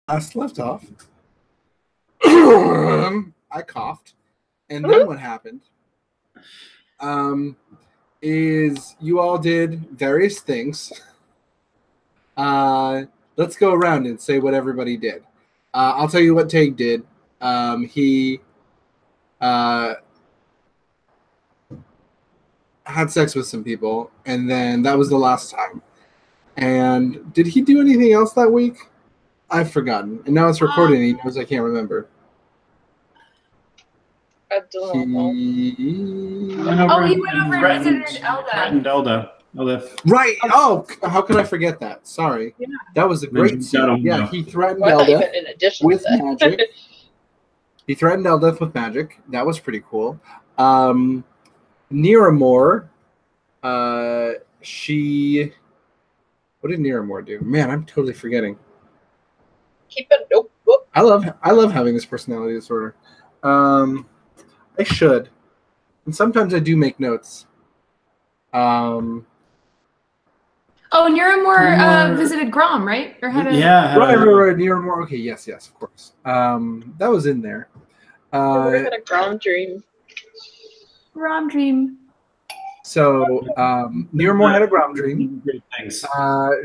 last left off, I coughed, and then what happened is you all did various things. Let's go around and say what everybody did. I'll tell you what Tag did. He had sex with some people, and then that was the last time. And did he do anything else that week? I've forgotten. And now it's recorded and he knows I can't remember. I don't know. He went over and threatened Elda. Right. Oh, how could I forget that? Sorry. Yeah. That was a great scene. Yeah, he threatened Elda with magic. He threatened Elda with magic. That was pretty cool. Niramore, what did Niramore do? Man, I'm totally forgetting. Keep a notebook. I love having this personality disorder. I should. And sometimes I do make notes. Oh, Niramore visited Grom, right? Or had a right. Niramore. Okay, yes, of course. That was in there. Niramore had a Grom dream. Grom dream. So Niramore had a Grom dream. Thanks.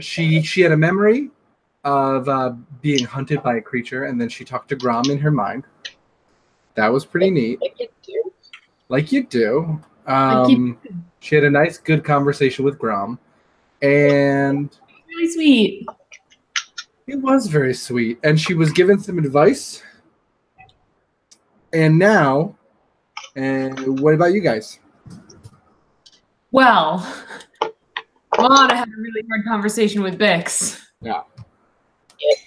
She had a memory of being hunted by a creature, and then she talked to Grom in her mind. That was pretty neat. Like you do. She had a nice, good conversation with Grom, and really sweet. It was very sweet, and she was given some advice. And now, what about you guys? Well, Moana had a really hard conversation with Bix. Yeah.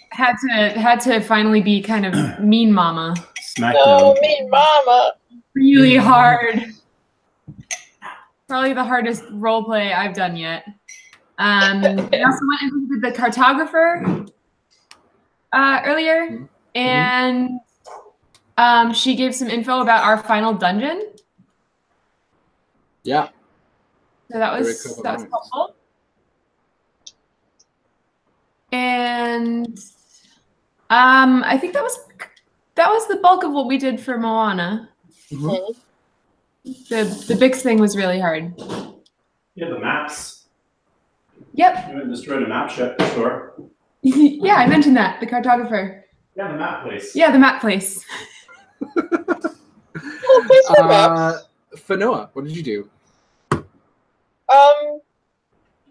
Had to finally be kind of mean mama. Smackdown. No, mean mama. Really hard. Probably the hardest role play I've done yet. I also went and visited the cartographer earlier, and she gave some info about our final dungeon. Yeah. So that was helpful. And I think that was the bulk of what we did for Moana. Mm-hmm. The Bix thing was really hard. Yeah, the maps. Yep. You went and destroyed a map store. Yeah, I mentioned that. The cartographer. Yeah, the map place. Yeah, the map place. Fanoa, what did you do? I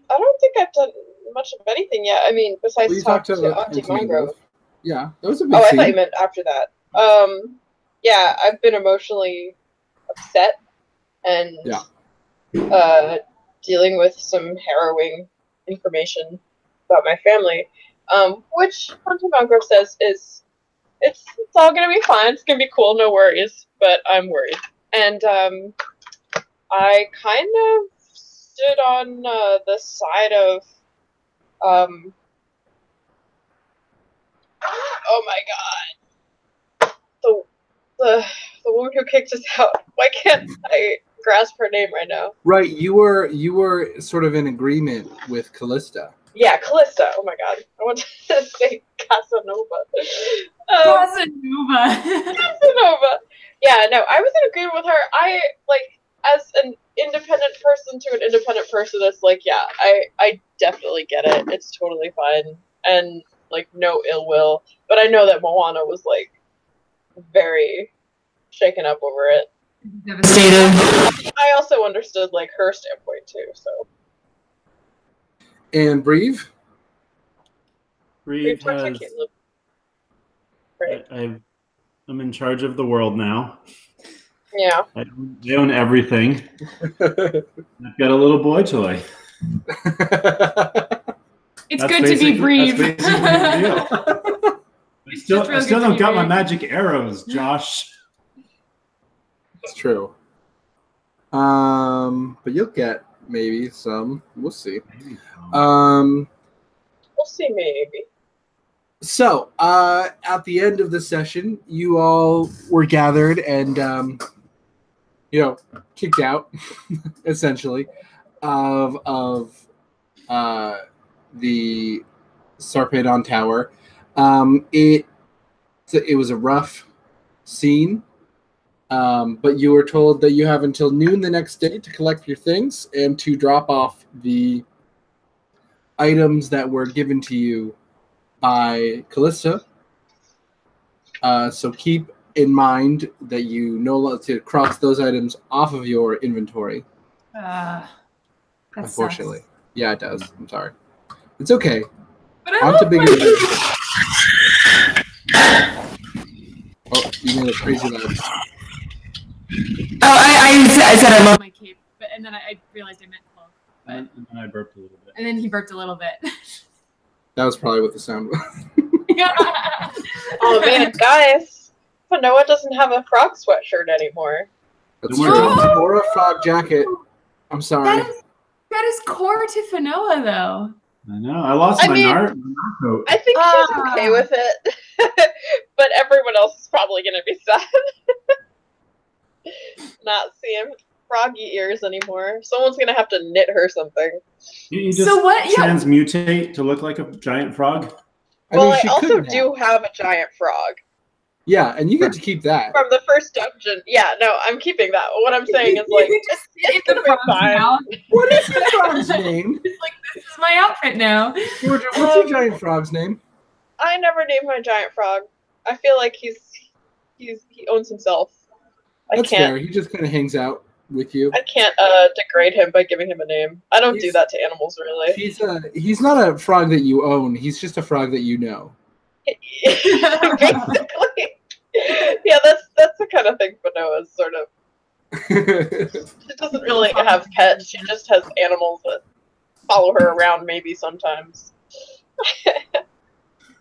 don't think I've done much of anything yet. I mean, besides talk to Auntie Mangrove. Yeah, that was a big scene. I thought you meant after that. Yeah, I've been emotionally upset and dealing with some harrowing information about my family, which Auntie Mangrove says is it's all gonna be fine. It's gonna be cool, no worries. But I'm worried, and I kind of stood on the side of oh my god, the woman who kicked us out. Why can't I grasp her name right now? Right, you were sort of in agreement with Callista. Yeah, Callista. Oh my god, I want to say Casanova. Casanova. Yeah, no, I was in agreement with her. I as an independent person to an independent person, it's like, yeah, I definitely get it. It's totally fine. And, no ill will. But I know that Moana was, very shaken up over it. Devastated. I also understood, her standpoint, too, so. And Breve? Breve has... Right. I'm in charge of the world now. Yeah. I own everything. I've got a little boy toy. It's good to be Breve. I still don't got my magic arrows, Josh. It's true. But you'll get maybe some. We'll see. We'll see, maybe. So, at the end of the session, you all were gathered and, kicked out, essentially, of the Sarpedon Tower. It was a rough scene, but you were told that you have until noon the next day to collect your things and to drop off the items that were given to you by Callista. So keep in mind that you know to cross those items off of your inventory. Unfortunately. Sucks. Yeah, it does. I'm sorry. It's okay. But I On love to bigger my things. Oh, you made a crazy loud. Oh, I said I love my cape, and then I realized I meant cloak. And then I burped a little bit. And then he burped a little bit. That was probably what the sound was. Oh man, guys, Fanoa doesn't have a frog sweatshirt anymore. That's Don't true. worry. Or a frog jacket. I'm sorry. That is core to Fanoa, though. I know. I lost my Naruto coat. I think she's okay with it, but everyone else is probably going to be sad. Not seeing froggy ears anymore. Someone's going to have to knit her something. You just So what- yeah. transmutate to look like a giant frog? Well, I she also could do have a giant frog. Yeah, and you get to keep that. From the first dungeon. Yeah, no, I'm keeping that. What I'm saying is, like, it's going to be fine. What is your frog's name? It's like, this is my outfit now. Georgia, what's your giant frog's name? I never named my giant frog. I feel like he owns himself. That's fair. He just kind of hangs out with you. I can't degrade him by giving him a name. I don't do that to animals, really. He's not a frog that you own. He's just a frog that you know. Basically. Yeah, that's the kind of thing Fanoa's sort of. She doesn't really have pets. She just has animals that follow her around maybe sometimes.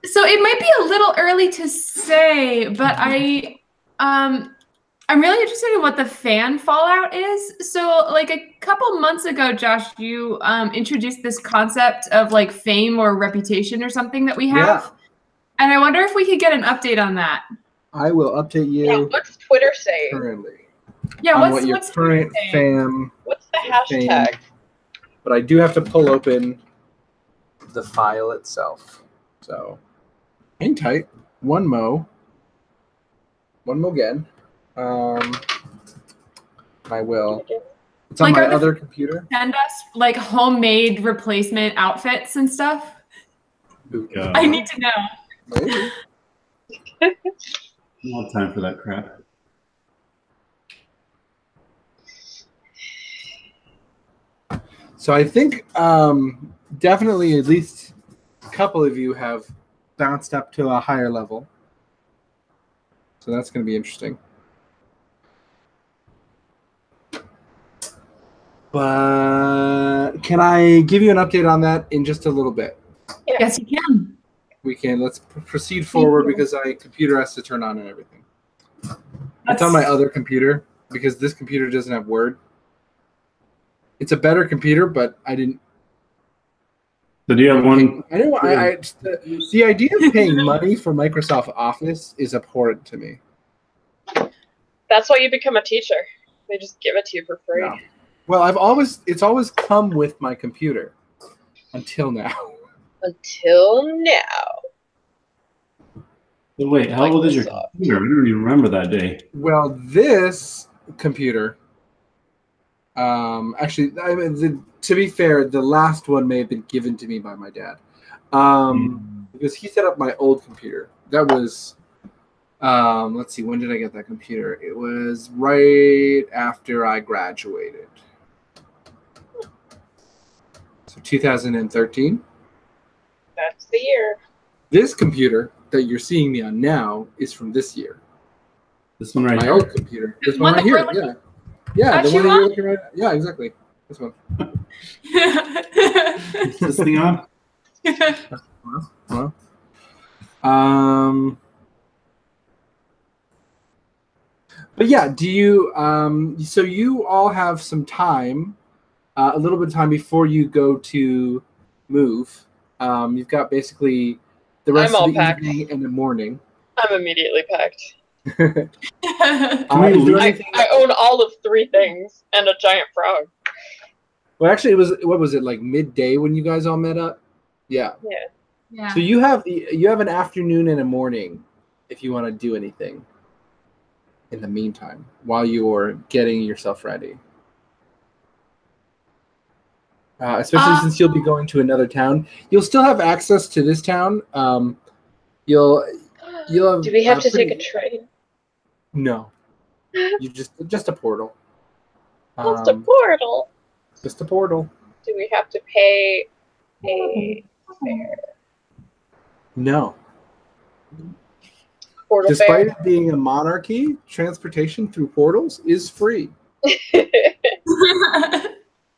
So it might be a little early to say, but I'm really interested in what the fan fallout is. So like a couple months ago, Josh, you introduced this concept of like fame or reputation or something that we have. Yeah. And I wonder if we could get an update on that. I will update you. Yeah, what's Twitter saying? Currently. Yeah, On what's what your what's current fam. What's the hashtag? But I do have to pull open the file itself. So hang tight. One mo again. I will. It's on Like, my are the- other computer. send us like homemade replacement outfits and stuff? God. I need to know. Maybe. I don't have time for that crap. So I think definitely at least a couple of you have bounced up to a higher level. So that's going to be interesting. But can I give you an update on that in just a little bit? Yes, you can. We can. Let's proceed forward because my computer has to turn on and everything. It's on my other computer because this computer doesn't have Word. It's a better computer, but I didn't. So do you have one? I know. The idea of paying money for Microsoft Office is abhorrent to me. That's why you become a teacher. They just give it to you for free. No. Well, it's always come with my computer until now. Until now. So wait, how old is your computer? I don't even remember that day. Well, this computer, actually, to be fair, the last one may have been given to me by my dad, because he set up my old computer. That was, let's see, when did I get that computer? It was right after I graduated. So 2013. That's the year. This computer that you're seeing me on now is from this year. This one right My here. old computer. This one one right that here. we're Yeah. Yeah, the Actually, one that you're looking right at. Yeah, exactly. This one. Is this thing on? Well, but yeah, do you so you all have some time, a little bit of time before you go to move. You've got basically the rest I'm all of the packed. evening and the morning. I'm immediately packed. Is there anything- I own all of 3 things and a giant frog. Well, actually, it was, what was it, like midday when you guys all met up? Yeah. Yeah. Yeah. So you have an afternoon and a morning if you want to do anything in the meantime while you're getting yourself ready. Especially since you'll be going to another town. You'll still have access to this town. You'll have, do we have to take a train? No. You just a portal. Just a portal. Just a portal. Do we have to pay a fare? No. Portal Despite fare? it being a monarchy, transportation through portals is free.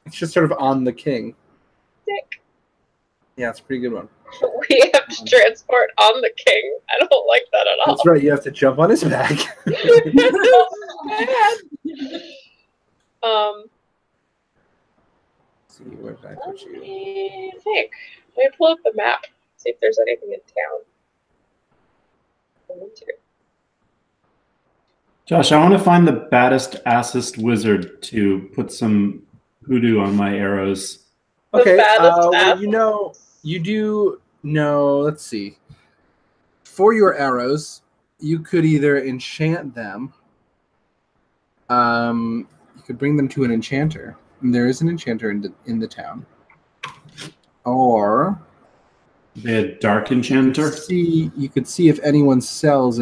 It's just sort of on the king. Sick. Yeah, it's a pretty good one. We have to transport on the king. I don't like that at all. That's right. You have to jump on his back. See, where did I put you? Let me think. Let me pull up the map. See if there's anything in town. Josh, I want to find the baddest, assest wizard to put some hoodoo on my arrows. Okay. baddest Well, you do know. Let's see. For your arrows, you could either enchant them. You could bring them to an enchanter. And there is an enchanter in the town. Or The dark enchanter. you could see if anyone sells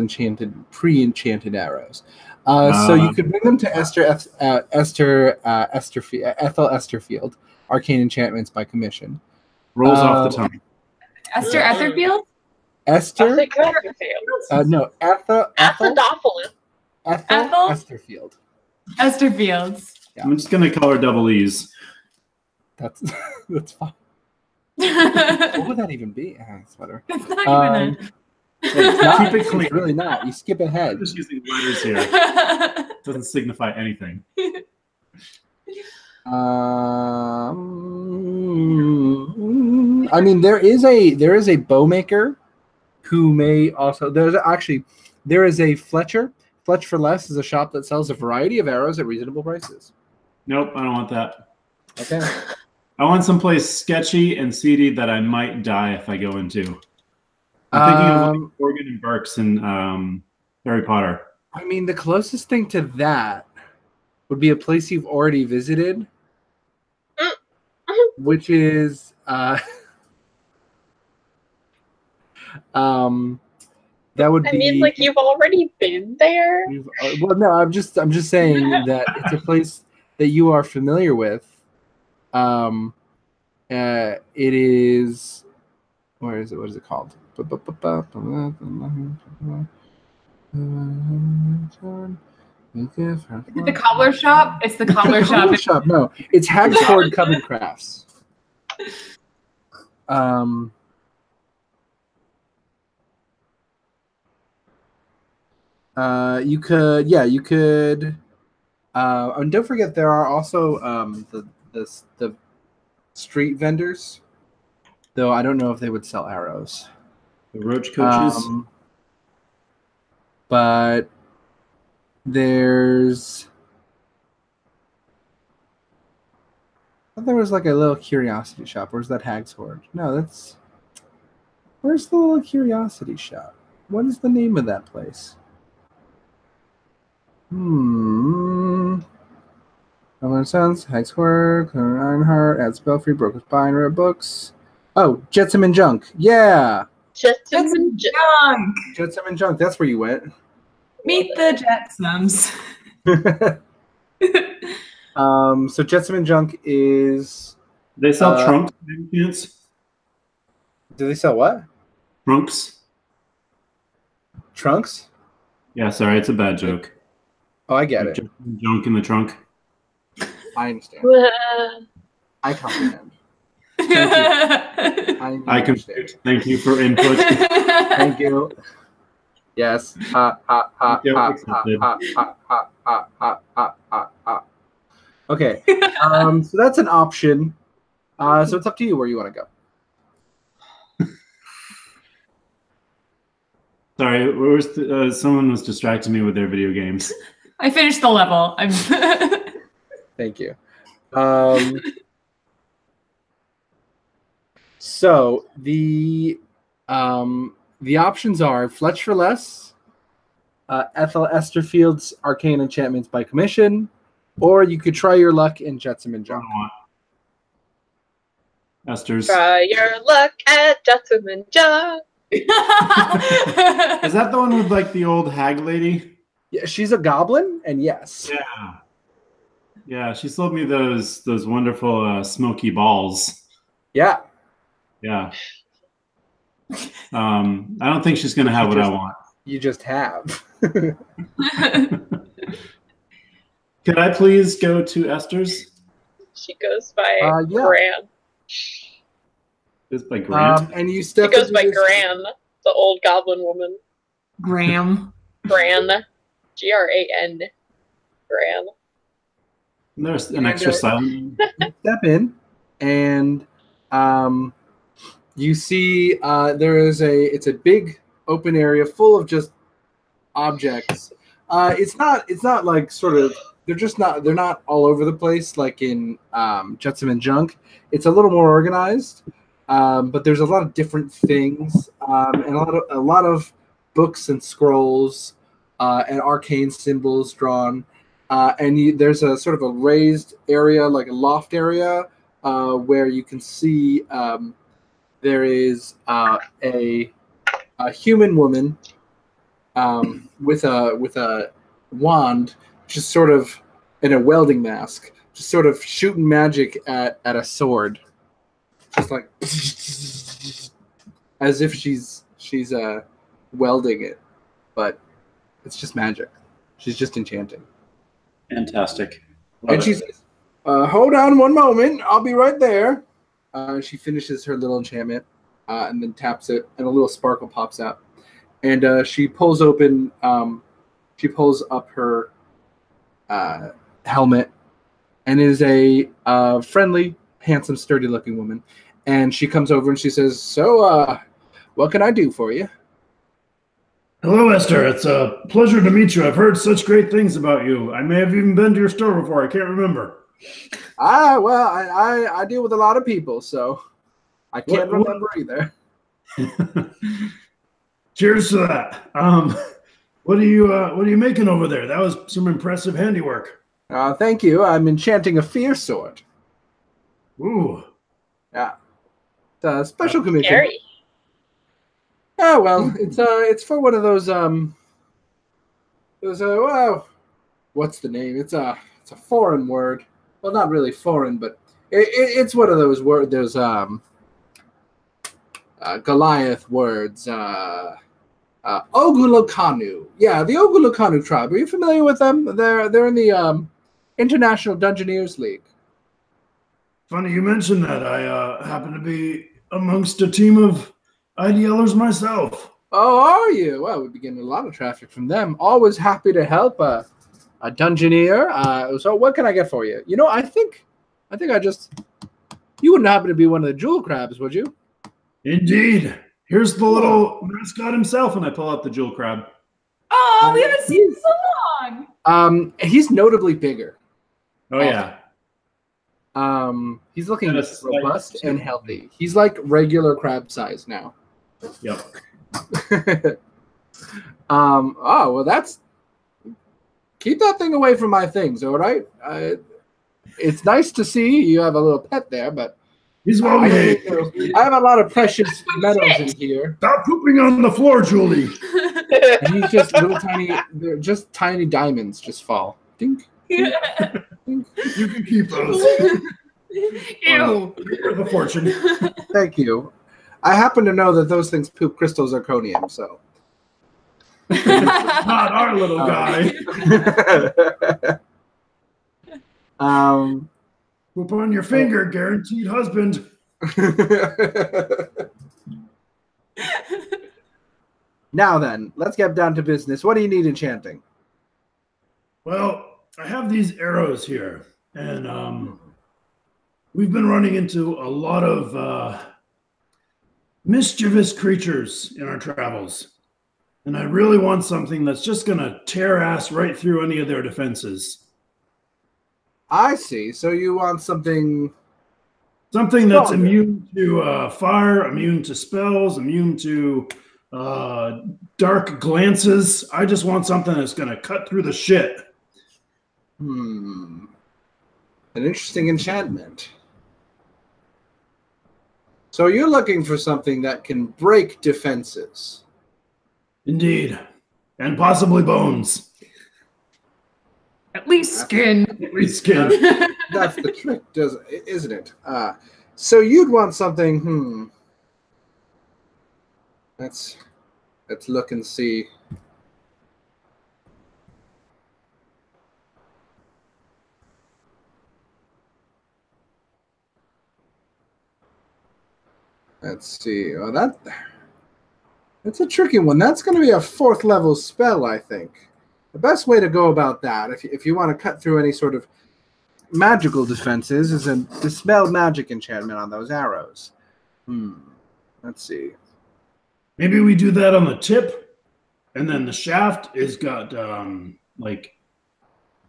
pre-enchanted arrows. So you could bring them to Ethel Esterfield, Arcane Enchantments by commission. Rolls off the tongue. Esther Etherfield? Esther? No, Ethel Acidophilus. Ethel? Esterfield. Esther Fields. Yeah. I'm just gonna call her double E's. That's fine. What It's would that even be? It's whatever. not even It's not. Keep it clean. It's really not. You skip ahead. I'm just using letters here. a. Doesn't signify anything. I mean, there is a bowmaker who may also. There is a Fletcher. Fletch for Less is a shop that sells a variety of arrows at reasonable prices. Nope, I don't want that. Okay. I want someplace sketchy and seedy that I might die if I go into. I'm thinking of like Morgan and Burke's in Harry Potter. I mean, the closest thing to that would be a place you've already visited, which is that would be. I mean, like, you've already been there. Well, no, I'm just saying that it's a place that you are familiar with. It is. Where is it? What is it called? The cobbler shop? It's the cobbler shop. No, it's Hagsford Coven Crafts. You could. And don't forget, there are also the street vendors. Though I don't know if they would sell arrows. The roach coaches. But there's. I thought there was like a little curiosity shop. Where's that Hag's Hoard? No, that's. Where's the little curiosity shop? What is the name of that place? Elmer Sons, Hag's Hoard, Ironheart, Add Spellfree, Broken Spine, Rare Books. Oh, Jetsam and Junk. Yeah. Jetsam and Junk. Jetsam and Junk. That's where you went. Meet the Jetsams. So Jetsam and Junk is. They sell trunks. Do they sell what? Trunks. Trunks? Yeah, sorry, it's a bad joke. Oh, I get it. Junk in the trunk. I understand. Junk. I comprehend. I can. Thank you for input. Thank you. Yes. Ha ha ha Yep, ha ha accepted. ha ha ha ha ha ha ha. Okay. So that's an option. So it's up to you where you want to go. Sorry, where was someone was distracting me with their video games. I finished the level. Thank you. So The options are Fletch for Less, Ethel Esterfield's Arcane Enchantments by Commission, or you could try your luck in Jetsam and Junk. Esther's. Try your luck at Jetsam and Junk. Is that the one with like the old hag lady? Yeah, she's a goblin, and yes. Yeah. Yeah, she sold me those wonderful smoky balls. Yeah. Yeah. I don't think she's gonna have what I want. You just have. Could I please go to Esther's? She goes by Gran. It's by Grant. And you She step goes by into this- Gran, the old goblin woman. Graham. Gran. Gran. Gran. And there's an extra silent. Step in, and you see it's a big open area full of just objects. It's not like sort of they're not all over the place like in Jetsam and Junk. It's a little more organized, but there's a lot of different things and a lot of books and scrolls and arcane symbols drawn. There's a sort of a raised area, like a loft area, where you can see there is a human woman with a wand, just sort of in a welding mask, just sort of shooting magic at a sword, just like as if she's welding it, but it's just magic. She's just enchanting. Fantastic. And she says, hold on one moment. I'll be right there. She finishes her little enchantment and then taps it, and a little sparkle pops out. And she pulls up her helmet, and it is a friendly, handsome, sturdy-looking woman. And she comes over and she says, so, what can I do for you? Hello, Esther. It's a pleasure to meet you. I've heard such great things about you. I may have even been to your store before. I can't remember. I deal with a lot of people, so I can't remember either. Cheers to that. What are you making over there? That was some impressive handiwork. Thank you. I'm enchanting a fear sword. Ooh. Yeah. It's a special commission. Scary. Oh well, it's for one of those what's the name? It's a foreign word. Well, not really foreign, but it's one of those words. There's Goliath words. Ogulokanu. Yeah, the Ogulokanu tribe. Are you familiar with them? They're in the International Dungeoneers League. Funny you mentioned that. I happen to be amongst a team of IDLers myself. Oh, are you? Well, we've been getting a lot of traffic from them. Always happy to help a dungeoneer. So what can I get for you? You know, I think you wouldn't happen to be one of the jewel crabs, would you? Indeed. Here's the little mascot himself, and I pull out the jewel crab. Oh, we haven't seen him so long. He's notably bigger. Oh yeah. He's looking robust and healthy. He's like regular crab size now. Yep. Oh well, keep that thing away from my things, all right? It's nice to see you have a little pet there, but He's well behaved. I have a lot of precious metals in here. Stop pooping on the floor, Julie. And he's just they're just tiny diamonds just fall. Dink. You can keep those. Ew. Worth a fortune. Thank you. I happen to know that those things poop crystal zirconium, so. Not our little guy. Poop on your finger, guaranteed husband. Now then, let's get down to business. What do you need enchanting? Well, I have these arrows here, and we've been running into a lot of mischievous creatures in our travels. And I really want something that's just going to tear ass right through any of their defenses. I see. So you want something Something that's Stronger. immune to fire, immune to spells, immune to dark glances. I just want something that's going to cut through the shit. An interesting enchantment. So you're looking for something that can break defenses. Indeed. And possibly bones. At least skin. At least skin. That's the trick, isn't it? So you'd want something. Let's look and see. Let's see. Oh, that's a tricky one. That's going to be a 4th level spell, I think. The best way to go about that, if you want to cut through any sort of magical defenses, is a dispel magic enchantment on those arrows. Let's see. Maybe we do that on the tip, and then the shaft is got like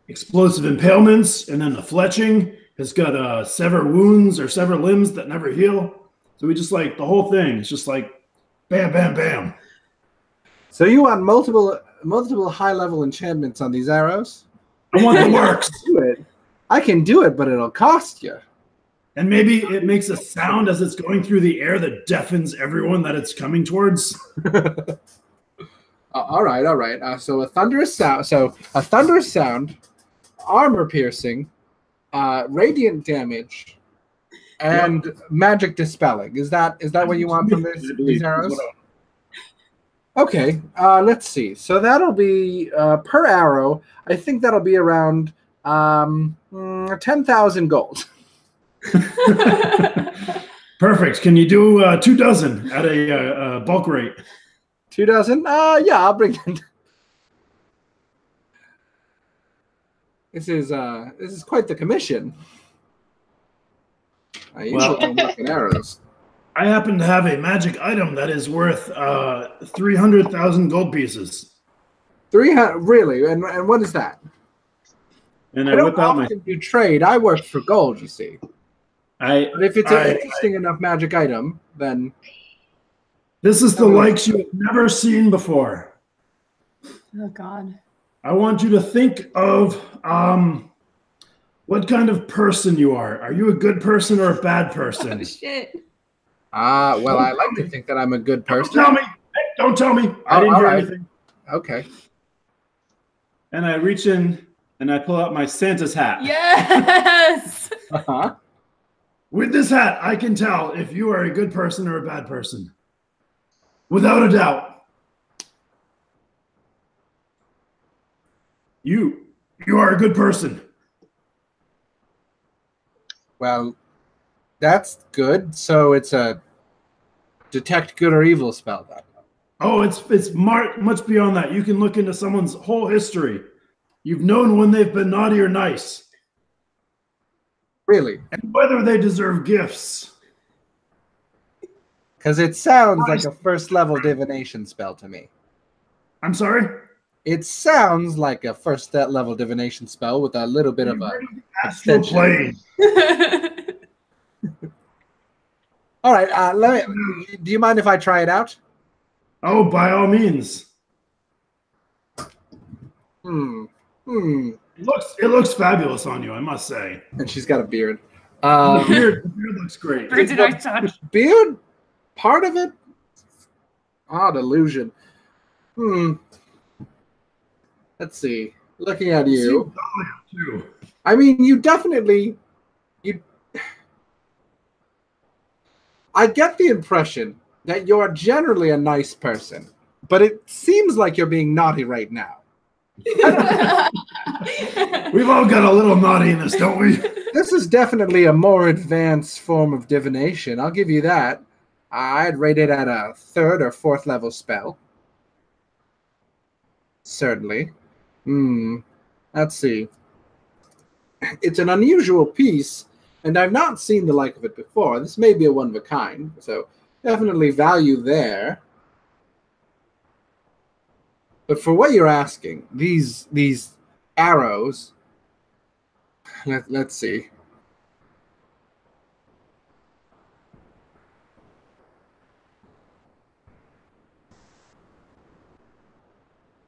explosive impalements, and then the fletching has got sever wounds or sever limbs that never heal. So we just like the whole thing. It's just like bam, bam, bam. So you want multiple high-level enchantments on these arrows? I want the works. I can do it, but it'll cost you. And maybe it makes a sound as it's going through the air that deafens everyone that it's coming towards. All right. So a thunderous sound, armor piercing, radiant damage, and magic dispelling. Is that what you want from these arrows? Okay. Let's see. So that'll be per arrow. I think that'll be around 10,000 gold. Perfect. Can you do 2 dozen at a bulk rate? 2 dozen? Yeah, I'll bring it. This is quite the commission. I usually don't look at arrows. I happen to have a magic item that is worth 300,000 gold pieces. 300, really? And what is that? And I don't often do trade. I work for gold, you see. But if it's an interesting enough magic item, then... This is the likes you have never seen before. Oh, God. I want you to think of what kind of person you are. Are you a good person or a bad person? Oh, shit. Well, I like to think that I'm a good person. Don't tell me. Hey, don't tell me. I didn't hear anything. Okay. And I reach in and I pull out my Santa's hat. Yes! Uh-huh. With this hat, I can tell if you are a good person or a bad person. Without a doubt. You are a good person. Well, that's good. So it's a detect good or evil spell, then. Oh, it's much beyond that. You can look into someone's whole history. You've known when they've been naughty or nice. Really? And whether they deserve gifts. Because it sounds like a 1st level divination spell to me. I'm sorry? It sounds like a 1st level divination spell with a little bit of a Astral extension. plane. All right, do you mind if I try it out? Oh, by all means. It looks fabulous on you, I must say. And she's got a beard. The beard looks great. Where did I touch? Beard? Part of it? Odd illusion. Let's see. Looking at you. Too. I mean, you definitely... I get the impression that you're generally a nice person, but it seems like you're being naughty right now. We've all got a little naughtiness, don't we? This is definitely a more advanced form of divination. I'll give you that. I'd rate it at a 3rd or 4th level spell. Certainly. Let's see. It's an unusual piece, and I've not seen the like of it before. This may be a one of a kind, so definitely value there. But for what you're asking, these arrows, let's see.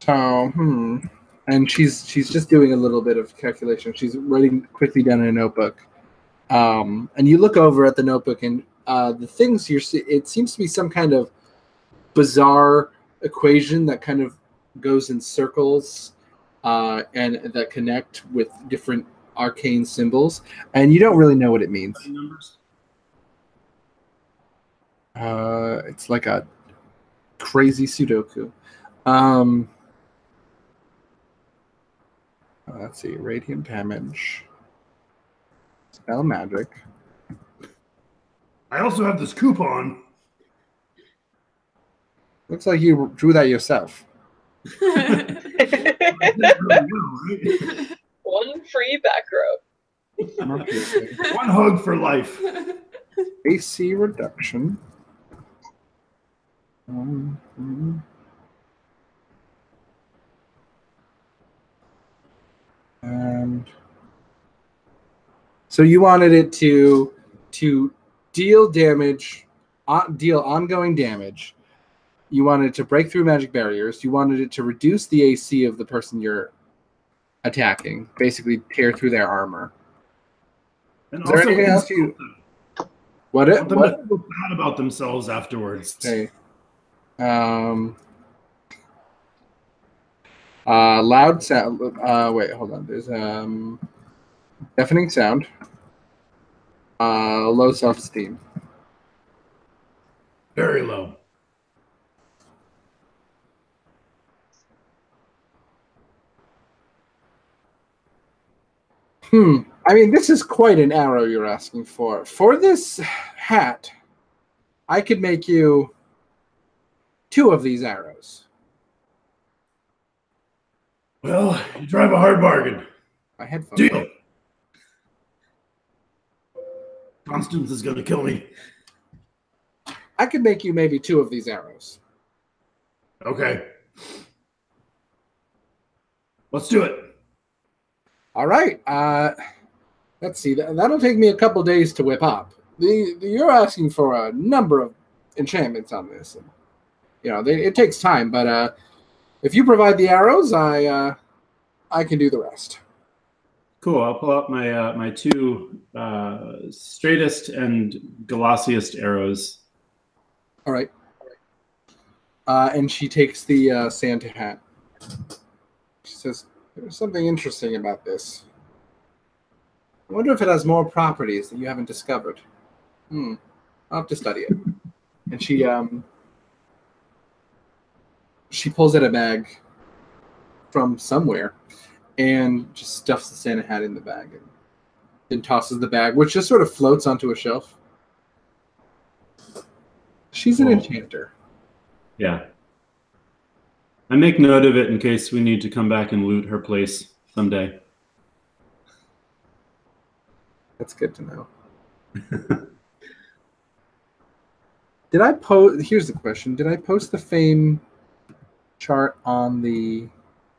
So, and she's just doing a little bit of calculation. She's writing quickly down in a notebook. And you look over at the notebook, and the things it seems to be some kind of bizarre equation that kind of goes in circles, and that connect with different arcane symbols, and you don't really know what it means. Numbers? It's like a crazy Sudoku. Let's see, radiant damage, spell magic. I also have this coupon. Looks like you drew that yourself. One free back rub. One hug for life. AC reduction. And so you wanted it to deal damage, deal ongoing damage. You wanted it to break through magic barriers. You wanted it to reduce the AC of the person you're attacking, basically tear through their armor. And Is there anything else you? What want them to feel bad about themselves afterwards. Okay. Loud sound. Wait, hold on. There's deafening sound. Low self-esteem. Very low. I mean, this is quite an arrow you're asking for. For this hat, I could make you 2 of these arrows. Well, you drive a hard bargain. My headphones. Deal. Constance is going to kill me. I could make you maybe 2 of these arrows. Okay. Let's do it. All right. Let's see. That'll take me a couple days to whip up. You're asking for a number of enchantments on this. And, it takes time, but if you provide the arrows, I can do the rest. Cool. I'll pull out my 2 straightest and glossiest arrows. All right. And she takes the Santa hat. She says, "There's something interesting about this. I wonder if it has more properties that you haven't discovered. I'll have to study it." And she pulls out a bag from somewhere and just stuffs the Santa hat in the bag and then tosses the bag, which just sort of floats onto a shelf. She's an enchanter. Yeah. I make note of it in case we need to come back and loot her place someday. That's good to know. Did I post? Here's the question: did I post the fame chart on the?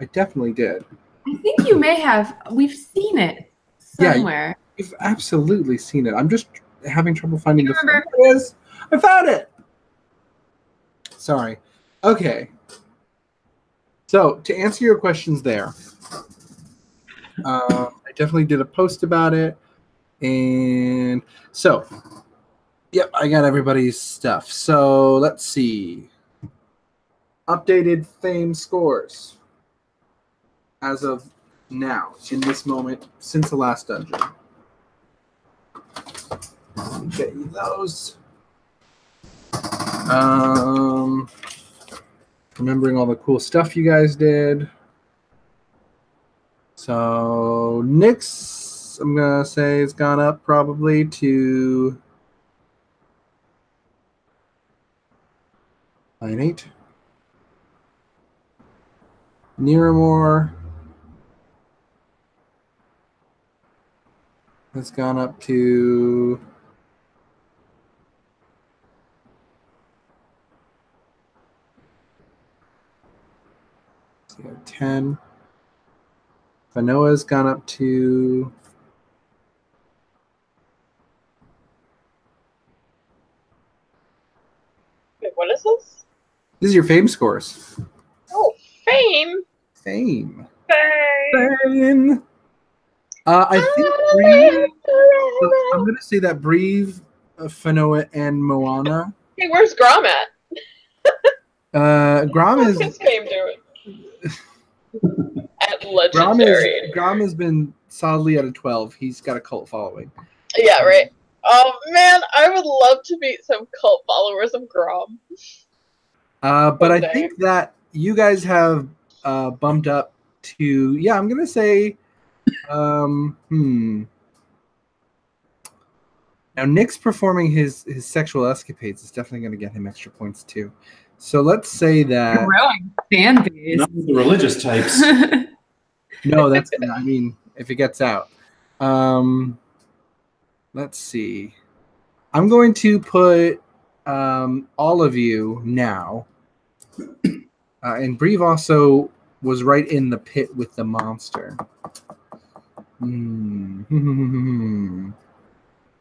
I definitely did. I think you may have. We've seen it somewhere. Yeah, you've absolutely seen it. I'm just having trouble finding the. Remember? There it is. I found it. Sorry. Okay. So to answer your questions there, I definitely did a post about it, and so. Yep, I got everybody's stuff. So let's see. Updated fame scores as of now, in this moment, since the last dungeon. Get you those. Remembering all the cool stuff you guys did. So Nyx, I'm gonna say, has gone up probably to 9-8. Niramore has gone up to 10. Vanoa's gone up to 'Wait, what is this? This is your fame scores. Oh, Fame. Fame. Fame. Fame. I think Breve. I'm gonna say that Breve, Fanoa, and Moana. Hey, where's Grom at? Grom What's is his fame doing? At legendary. Grom has been solidly at a 12. He's got a cult following. Yeah, right. Oh man, I would love to meet some cult followers of Grom. But I think that you guys have bumped up to, yeah, I'm gonna say, Now Nick's performing his sexual escapades is definitely gonna get him extra points too. So let's say that Growing fan base. Not the religious types. no, that's I mean, if it gets out. Let's see. I'm going to put all of you now. And Breve also was right in the pit with the monster.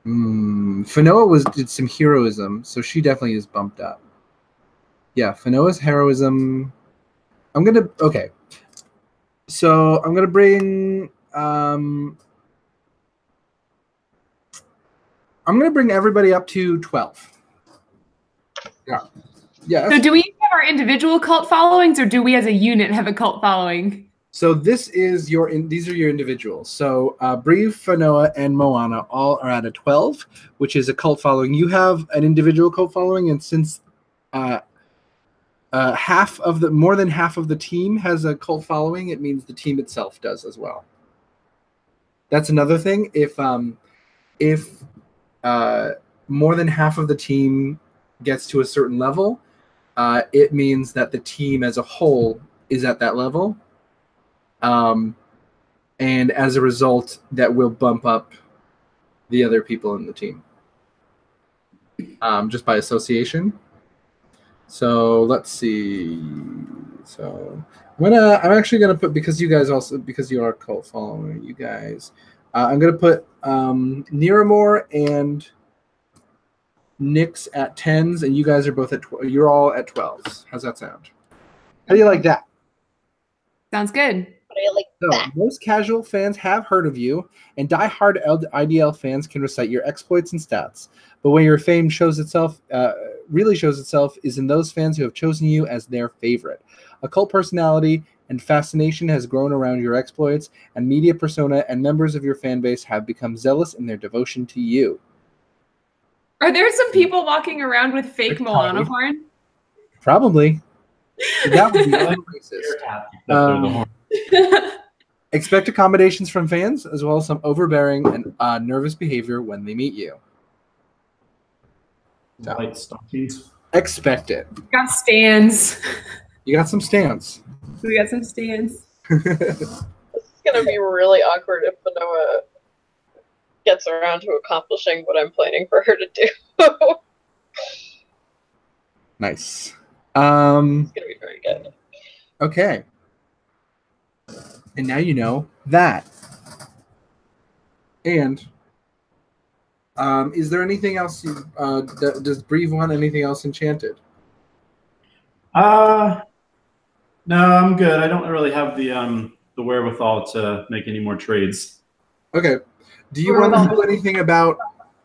Fanoa did some heroism, so she definitely is bumped up. Yeah, Fanoa's heroism. Okay. So I'm gonna bring everybody up to 12. Yeah. Yeah. So do we have our individual cult followings, or do we as a unit have a cult following? So these are your individuals. So Breve, Fanoa, and Moana all are at a 12, which is a cult following. You have an individual cult following, and since more than half of the team has a cult following, it means the team itself does as well. That's another thing. If more than half of the team gets to a certain level, it means that the team as a whole is at that level. And as a result, that will bump up the other people in the team, just by association. So let's see. So I'm actually gonna put, because you are a cult following, you guys. I'm gonna put Niramore and Nyx at 10s, and you guys are both at you're all at 12s. How's that sound? How do you like that? Sounds good. So, most casual fans have heard of you, and die-hard IDL fans can recite your exploits and stats. But where your fame really shows itself is in those fans who have chosen you as their favorite. A cult personality and fascination has grown around your exploits, and media persona and members of your fan base have become zealous in their devotion to you. Are there some people walking around with fake Moana horn? Probably. That would be racist. Expect accommodations from fans, as well as some overbearing and nervous behavior when they meet you. So, Light stockings. expect it. Got stands. You got some stands. We got some stands. This is gonna be really awkward if Fanoa gets around to accomplishing what I'm planning for her to do. Nice. It's gonna be very good. Okay. And now you know that. And is there anything else? Does Breve want anything else enchanted? No, I'm good. I don't really have the wherewithal to make any more trades. Okay. Do you want to know anything about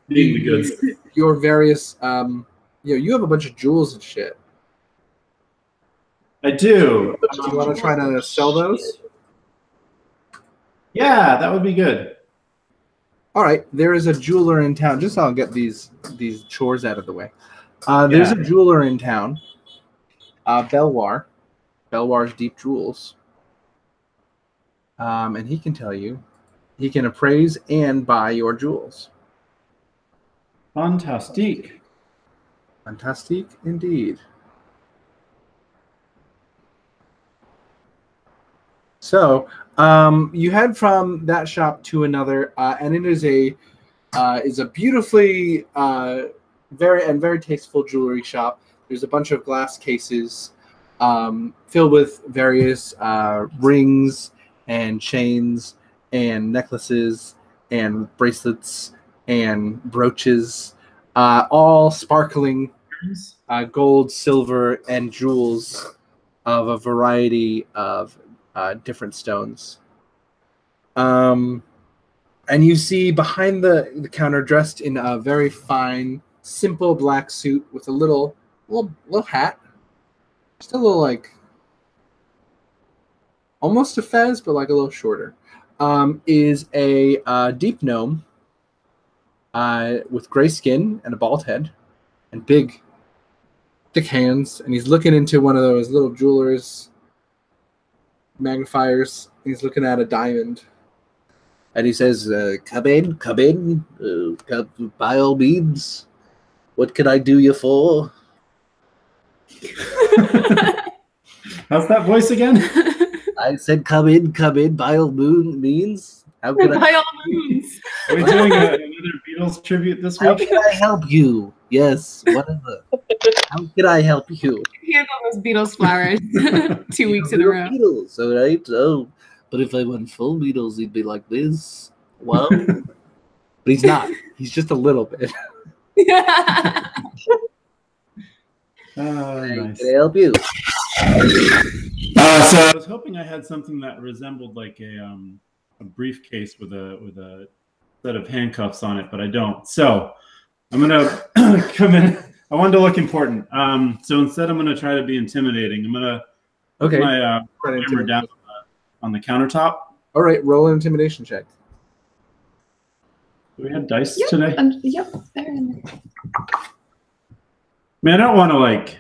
Being the goods. your various? You have a bunch of jewels and shit. I do. Do you want to try to sell those? Yeah, that would be good. All right. There is a jeweler in town. Just so I'll get these chores out of the way. There's a jeweler in town. Belwar. Belwar's Deep Jewels. And he can tell you. He can appraise and buy your jewels. Fantastique. Fantastique indeed. So you head from that shop to another, and it is a beautifully very tasteful jewelry shop. There's a bunch of glass cases filled with various rings and chains and necklaces and bracelets and brooches, all sparkling gold, silver, and jewels of a variety of different stones. And you see behind the counter, dressed in a very fine, simple black suit with a little hat, just a little like almost a fez, but like a little shorter, is a deep gnome with gray skin and a bald head and big, thick hands, and he's looking into one of those little jeweler's magnifiers. He's looking at a diamond. And he says, come in, by all means. What can I do you for? How's that voice again? I said, come in, by all means. How can By all means. Are we doing another Beatles tribute this How week? can I help you? Yes, whatever. How can I help you? Handle those Beatles flowers 2 weeks in a row. Beatles, all right? Oh, but if I went full Beatles, he'd be like this. Well, but he's not. He's just a little bit. Nice. Can I help you? So I was hoping I had something that resembled like a briefcase with a set of handcuffs on it, but I don't. So I'm gonna come in. I wanted to look important. So instead, I'm gonna try to be intimidating. I'm gonna put my camera down on the countertop. All right, roll an intimidation check. Do we have dice today? Yep, they're in there. Man, I don't want to like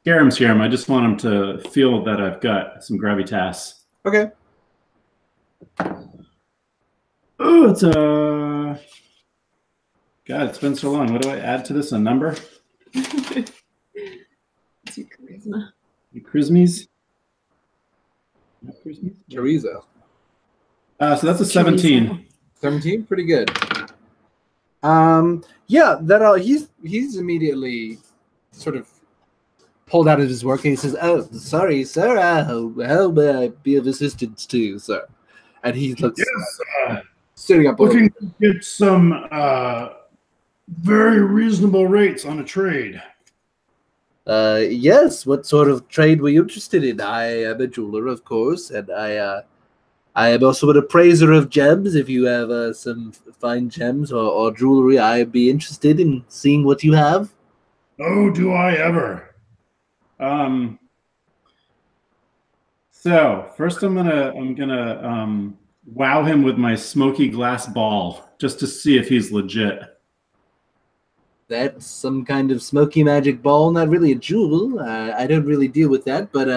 scare him. I just want him to feel that I've got some gravitas. Okay. Oh, it's a. God, it's been so long. What do I add to this? A number? It's your charisma. Your charismies? Chorizo. So that's a 17. 17, pretty good. Yeah, he's immediately sort of pulled out of his work and he says, "Oh, sorry, sir. How may I be of assistance to you, sir?" And he looks sitting up, looking to get some very reasonable rates on a trade. Yes. What sort of trade were you interested in? I am a jeweler, of course, and I am also an appraiser of gems. If you have some fine gems or jewelry, I'd be interested in seeing what you have. Oh, do I ever? So first, I'm gonna wow him with my smoky glass ball just to see if he's legit. That's some kind of smoky magic ball, not really a jewel. I don't really deal with that, but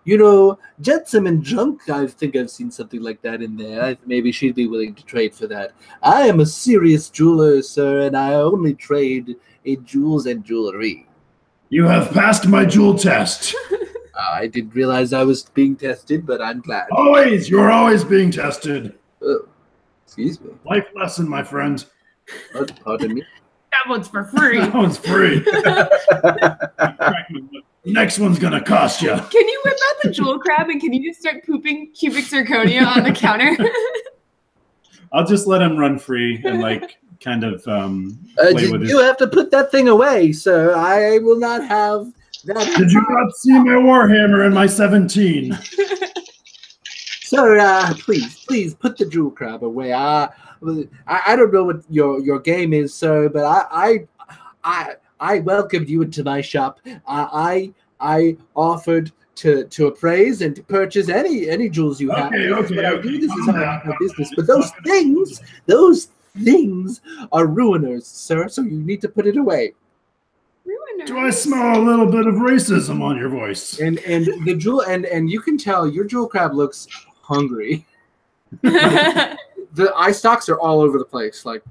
you know, Jetsam and Junk, I think I've seen something like that in there. Maybe she'd be willing to trade for that. I am a serious jeweler, sir, and I only trade in jewels and jewelry. You have passed my jewel test. I didn't realize I was being tested, but I'm glad. Always, you're always being tested. Oh, excuse me. Life lesson, my friend. Pardon me. That one's for free. That one's free. Next one's gonna cost you. Can you whip out the jewel crab and can you just start pooping cubic zirconia on the counter? I'll just let him run free and like kind of play with you have to put that thing away, sir. I will not have that. Did you not see my warhammer in my 17? Sir, please put the jewel crab away. I don't know what your game is, sir, but I welcomed you into my shop. I offered to appraise and to purchase any jewels you have. Okay. I do this is my business. But those things are ruiners, sir. So you need to put it away. Ruiners. Do I smell a little bit of racism on your voice? And the jewel and you can tell your jewel crab looks hungry. The eye stalks are all over the place. Like,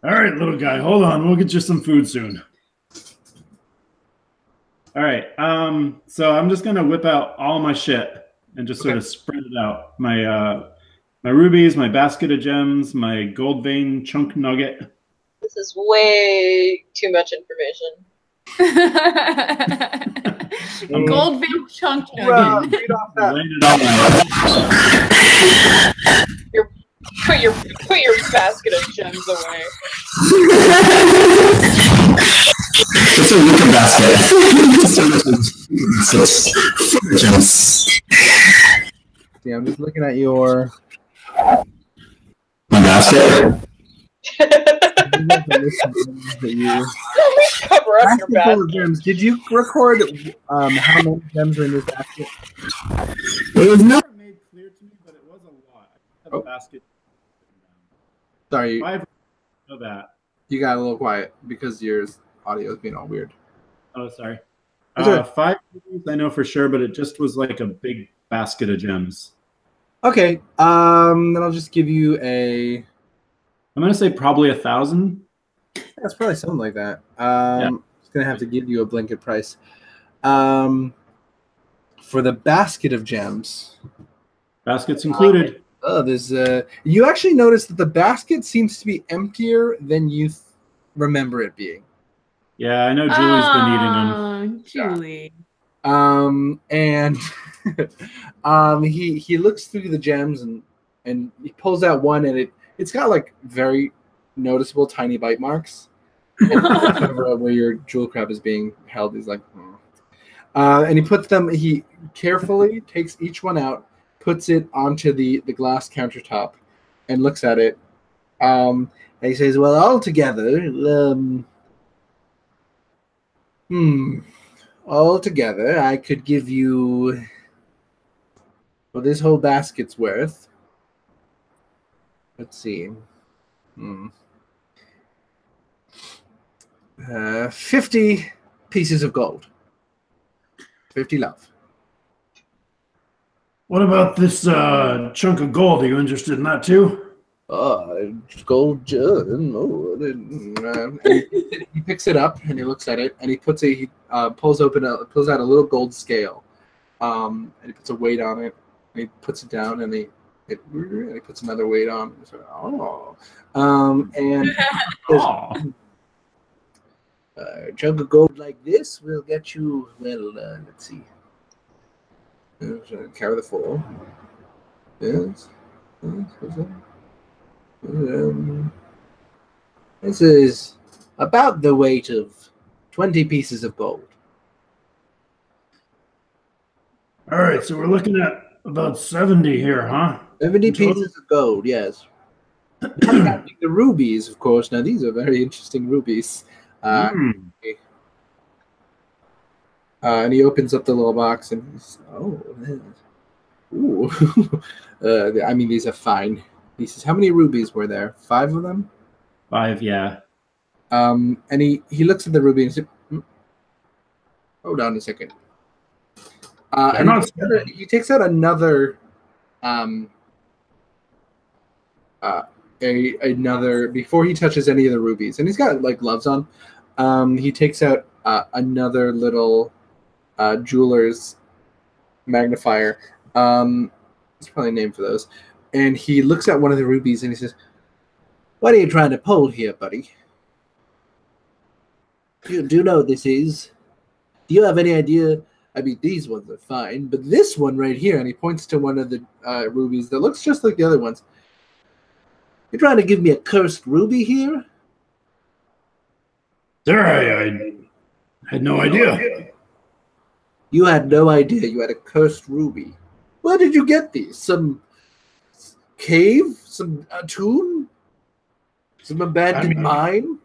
all right, little guy, hold on. We'll get you some food soon. All right. So I'm just gonna whip out all my shit and just sort of spread it out. My rubies, my basket of gems, my gold vein chunk nugget. This is way too much information. Gold vein chunk nugget. Laying it all out. Put your basket of gems away. It's a wicker basket. Gems. Yeah, I'm just looking at your My basket. Cover up your basket. gems. Did you record how many gems are in this basket? It was never made clear to me, but it was a lot. I have a basket. Sorry, I know that. you got a little quiet because your audio is being all weird. Oh, sorry. Okay. 5 rubies, I know for sure, but it just was like a big basket of gems. Okay, then I'll just give you a. I'm gonna say probably 1,000. That's probably something like that. Yeah. I'm just gonna have to give you a blanket price. For the basket of gems. Baskets included. There's you actually notice that the basket seems to be emptier than you remember it being. Yeah, I know Julie's been eating them. Julie. And he looks through the gems and he pulls out one, and it's got like very noticeable tiny bite marks. Over where your jewel crab is being held, he's like, and he puts them. He carefully takes each one out, puts it onto the glass countertop, and looks at it. And he says, "Well, altogether, altogether, I could give you, well, this whole basket's worth. Let's see. 50 pieces of gold. 50 love." What about this chunk of gold? Are you interested in that too? Gold. He picks it up and he looks at it and he puts it. He pulls out a little gold scale, and he puts a weight on it. And he puts it down and he puts another weight on. And a chunk of gold like this will get you. Well, let's see. Carry the 4. Yes. This is about the weight of 20 pieces of gold. All right, so we're looking at about 70 here, huh? 70 pieces of gold, yes. The rubies, of course. Now, these are very interesting rubies. And he opens up the little box and he's, ooh. I mean, these are fine. He says, how many rubies were there? 5 of them? 5, yeah. And he looks at the ruby and says, hold on a second. And he takes out another another, before he touches any of the rubies, and he's got like gloves on, he takes out another little jeweler's magnifier. It's probably a name for those. And he looks at one of the rubies and he says, "What are you trying to pull here, buddy? Do you know what this is? Do you have any idea? I mean, these ones are fine, but this one right here," and he points to one of the rubies that looks just like the other ones. "You're trying to give me a cursed ruby here?" Sir, I had no idea. You had no idea you had a cursed ruby. Where did you get these? Some cave? Some tomb? Some abandoned mine?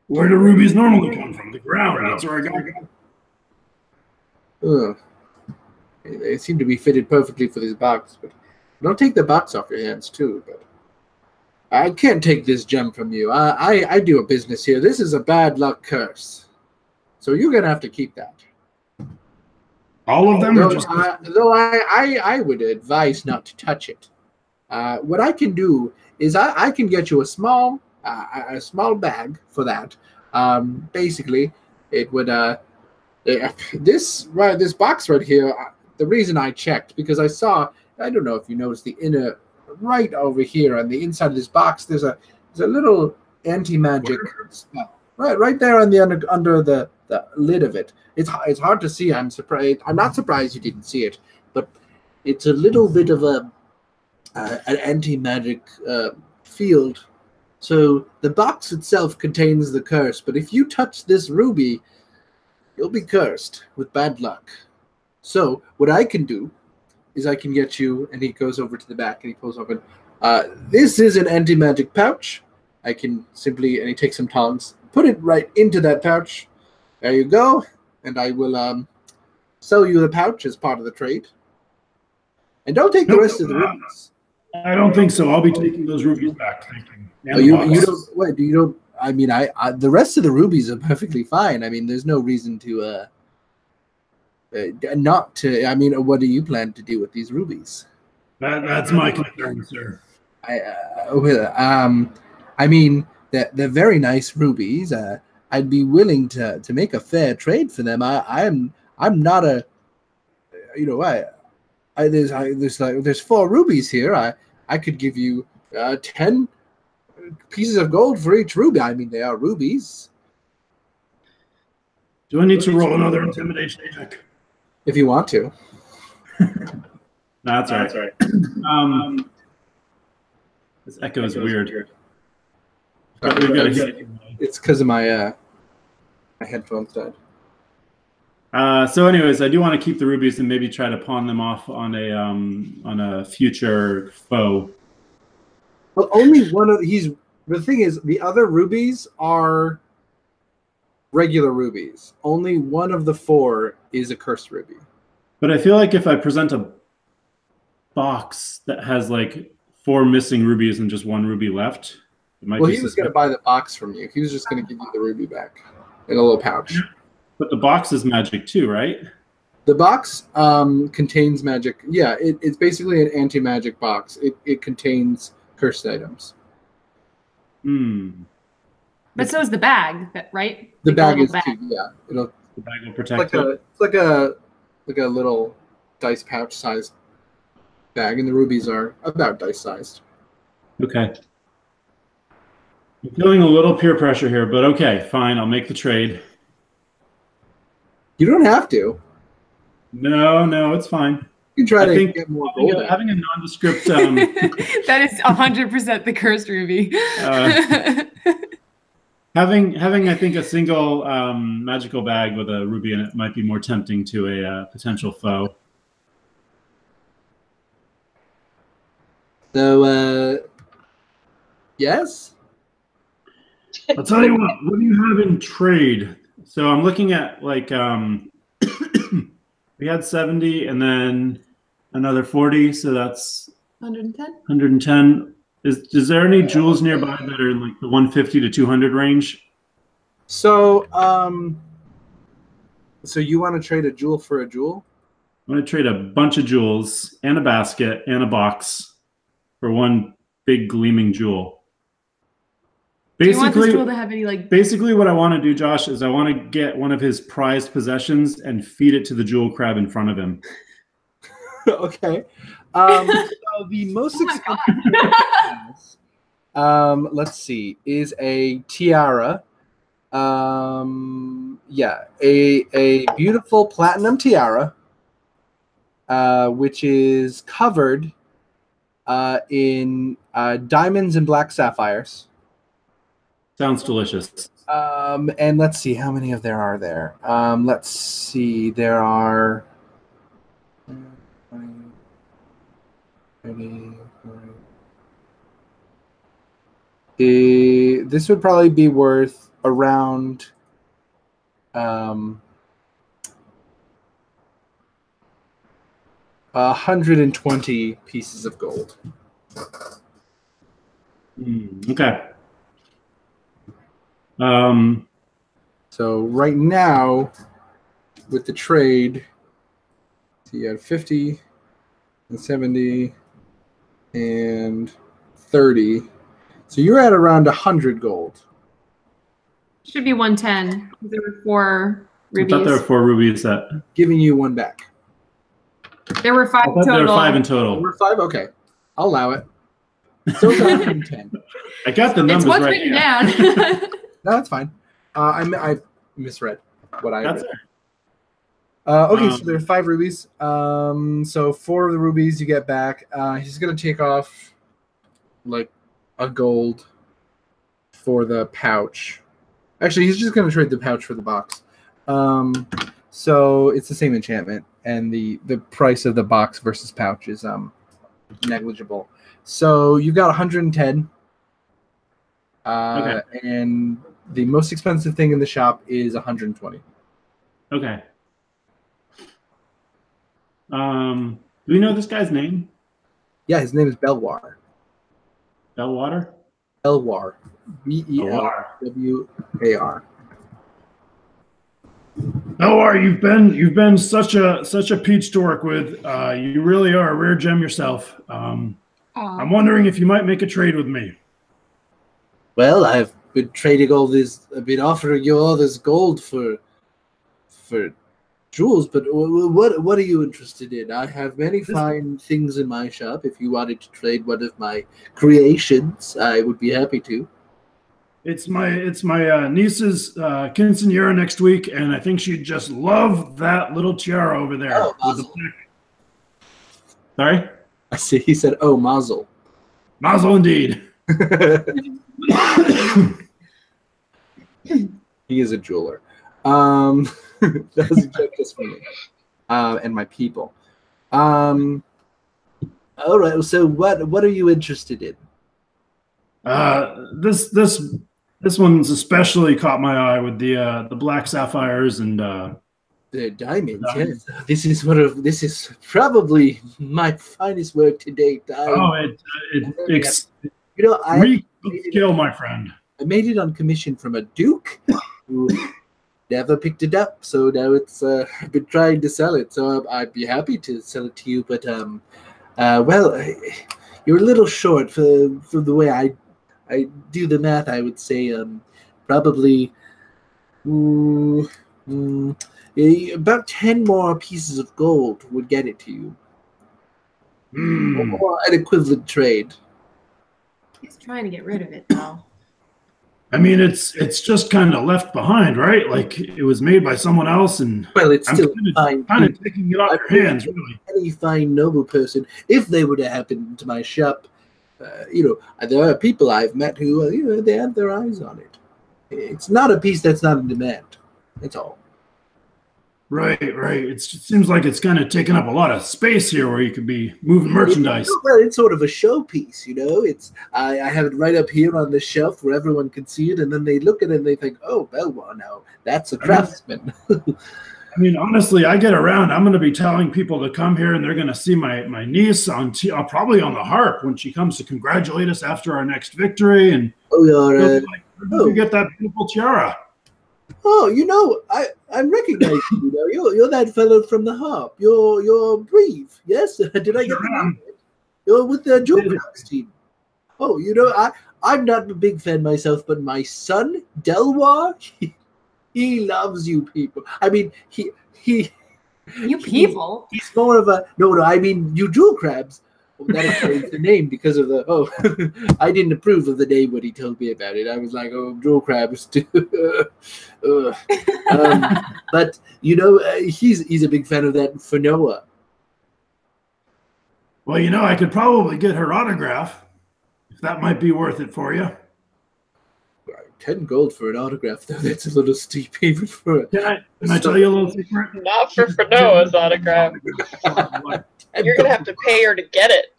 Where do rubies normally come from? The ground. That's where I got them. They seem to be fitted perfectly for this box, but don't take the box off your hands too. But I can't take this gem from you. I do a business here. This is a bad luck curse, so you're gonna have to keep that. All of them? Though I would advise not to touch it. What I can do is I can get you a small bag for that. Basically, it would this box right here. The reason I checked, because I don't know if you noticed the inner right over here on the inside of this box. There's a little anti-magic spell right there on the under the lid of it. It's hard to see. I'm surprised. I'm not surprised you didn't see it, but it's a little bit of an anti-magic field So the box itself contains the curse, but if you touch this ruby, you'll be cursed with bad luck. So what I can do is I can get you, and he goes over to the back and he pulls open. This is an anti-magic pouch. I can simply, and he takes some tongs, put it right into that pouch. There you go. And I will sell you the pouch as part of the trade. And don't take the rest of the rubies. I don't think so. I'll be taking those rubies back. Thank you. Oh, you don't. Wait, you don't. I mean, I the rest of the rubies are perfectly fine. I mean, there's no reason to not to. I mean, what do you plan to do with these rubies? That's my concern, sir. I mean, they're very nice rubies. I'd be willing to make a fair trade for them. I'm not a, you know, there's 4 rubies here. I could give you 10 pieces of gold for each ruby. I mean, they are rubies. Do I need to roll another intimidation check? If you want to. That's right. This echo is weird. It's because of my headphones died. So, anyways, I do want to keep the rubies and maybe try to pawn them off on a future foe. Well, only one of the thing is, the other rubies are regular rubies. Only one of the 4 is a cursed ruby. But I feel like if I present a box that has like 4 missing rubies and just 1 ruby left, it might be. Well, he was going to buy the box from you. He was just going to give you the ruby back in a little pouch. But the box is magic too, right? The box contains magic. Yeah, it's basically an anti-magic box. It contains cursed items. But so is the bag, right? The bag is too. Yeah, the bag will protect it. It's like a little dice pouch sized bag, and the rubies are about dice sized. Okay. I'm feeling a little peer pressure here, but okay, fine. I'll make the trade. You don't have to. No, it's fine. You can try to get more gold. Having a nondescript. That is 100% the cursed ruby. Having I think a single magical bag with a ruby in it might be more tempting to a potential foe. So, yes. I'll tell you what do you have in trade? So I'm looking at like we had 70 and then another 40, so that's 110. 110. Is there any jewels nearby that are in like the 150 to 200 range? So so you want to trade a jewel for a jewel? I'm going to trade a bunch of jewels and a basket and a box for one big gleaming jewel. Do you want this jewel to have any like? Basically, what I want to do, Josh, is I want to get one of his prized possessions and feed it to the jewel crab in front of him. Okay. So the most expensive, let's see, is a tiara. Yeah, a beautiful platinum tiara, which is covered in diamonds and black sapphires. Sounds delicious. And let's see, how many of there are there? Let's see, there are 30, 40. This would probably be worth around 120 pieces of gold. Okay. So right now, with the trade, so you had 50 and 70 and 30. So you're at around 100 gold. Should be 110. There were 4 rubies. I thought there were 4 rubies that. Giving you 1 back. There were 5 total. There were 5 in total. There were 5? Okay. I'll allow it. So it's 110. I got the numbers it's what's right written here. down. No, that's fine. I misread what I That's read. Okay, so there are 5 rubies. So 4 of the rubies you get back. He's gonna take off like a gold for the pouch. Actually, he's just going to trade the pouch for the box. So it's the same enchantment, and the price of the box versus pouch is negligible. So you've got 110. Okay. And the most expensive thing in the shop is 120. Okay. Do we know this guy's name? Yeah, his name is Belwar. Bellwater? Belwar. Belwar. Belwar, you've been such a peach to work with. You really are a rare gem yourself. I'm wondering if you might make a trade with me. Well, I've been trading all this. I've been offering you all this gold for jewels, but what are you interested in? I have many fine things in my shop. If you wanted to trade one of my creations, I would be happy to. It's my niece's quinceañera next week, and I think she'd just love that little tiara over there. Oh, with the mazel. Sorry? I see. He said, "Oh, mazel." Mazel indeed. He is a jeweler. That was a joke just for me and my people. All right. So, what are you interested in? This one's especially caught my eye with the black sapphires and The diamonds. Yes. This is probably my finest work to date. it's You know, reek of skill, my friend. I made it on commission from a duke who never picked it up. So now it's I've been trying to sell it. So I'd be happy to sell it to you. But well, you're a little short for the way I do the math. I would say probably about 10 more pieces of gold would get it to you, or an equivalent trade. He's trying to get rid of it, though. I mean, it's just kind of left behind, right? Like it was made by someone else, and Well, it's I'm still fine. kind of taking it off your hands, really. Any fine noble person, if they were to happen to my shop, there are people I've met who, they have their eyes on it. It's not a piece that's not in demand. That's all. Right. It seems like it's kind of taking up a lot of space here where you could be moving merchandise. Well, it's sort of a showpiece, It's I have it right up here on the shelf where everyone can see it, and then they look at it and they think, "Oh, Belwar, now that's a craftsman." I mean, honestly, I get around. I'm going to be telling people to come here, and they're going to see my niece on probably on the harp when she comes to congratulate us after our next victory. And Oh, you're they'll be like, "Where did you get that beautiful tiara?" I'm recognizing you. You're that fellow from the harp. You're Breve, yes? Did I get the name? You're with the Jewel Crafts team. Oh, I'm not a big fan myself, but my son Delwar, he loves you people. I mean, he You people? he's more of a no. I mean, you Jewel Crabs. That explains the name because of the I didn't approve of the name when he told me about it. I was like, "Oh, Jewel Crabs." But he's a big fan of that Fanoa. Well, I could probably get her autograph if that might be worth it for you. 10 gold for an autograph, though. That's a little steep even for it. Can I tell you a little secret? Not for Fanoa's autograph. You're gonna have to pay her to get it.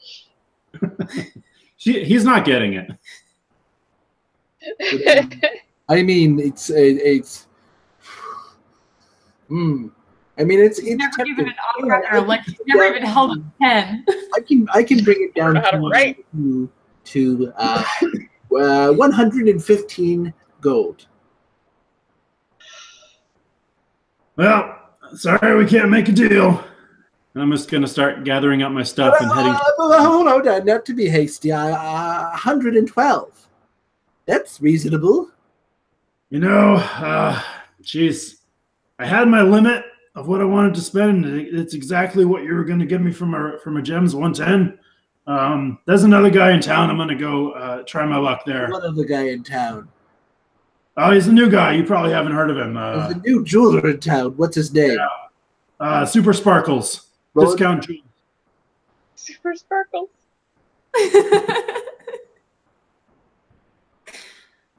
He's not getting it. I mean, it's. I mean, it's Never given tempting. an autograph or like he's never even held a pen. I can bring it down Know how to write. to 115 gold. Well, sorry we can't make a deal. I'm just going to start gathering up my stuff and heading. Hold on, not to be hasty. 112. That's reasonable. Geez, I had my limit of what I wanted to spend, and it's exactly what you were going to give me from a Gems 110. There's another guy in town. I'm going to go try my luck there. What other guy in town? Oh, he's a new guy. You probably haven't heard of him. There's a new jeweler in town. What's his name? Super Sparkles. Roll- Discount jewels. Super sparkles.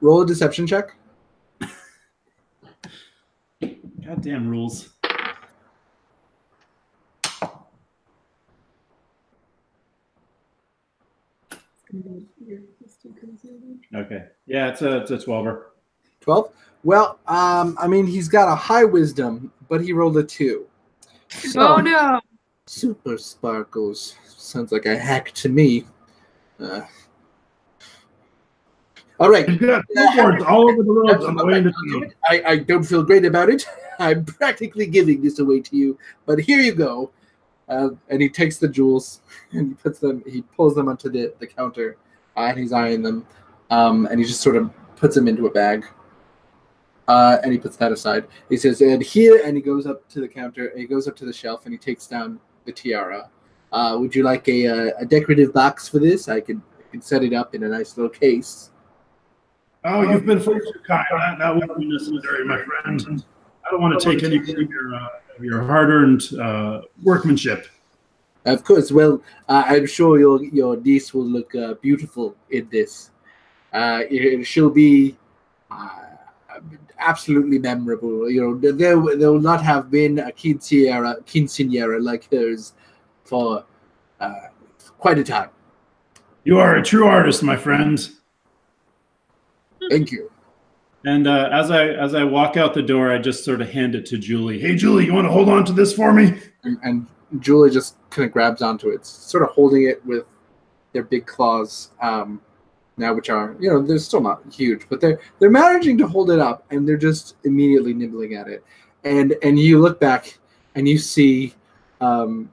Roll a deception check. Goddamn rules. Okay. Yeah, it's a 12er. 12. Well, I mean, he's got a high wisdom, but he rolled a 2. So, Oh no. super sparkles. Sounds like a hack to me. All right. You've got billboards all over the roads on the way into town. I don't feel great about it. I'm practically giving this away to you, but here you go. And he takes the jewels and he puts them. He pulls them onto the counter, and he's eyeing them. And he just sort of puts them into a bag. And he puts that aside. He says, "And here," and he goes up to the counter. And he goes up to the shelf and he takes down the tiara. Would you like a decorative box for this? I can set it up in a nice little case. Oh, you've been far too kind. That wouldn't be necessary, my friend. I don't want to take any of your hard-earned workmanship. Of course. Well, I'm sure your niece will look beautiful in this. She'll be absolutely memorable. You know, there will not have been a quinceañera like hers for quite a time. You are a true artist, my friend. Thank you. And as I walk out the door, I just sort of hand it to Julie. Hey, Julie, you want to hold on to this for me? And Julie just kind of grabs onto it, sort of holding it with their big claws. Now, which are, you know, they're still not huge, but they're managing to hold it up, and they're just immediately nibbling at it. And you look back and you see Belwar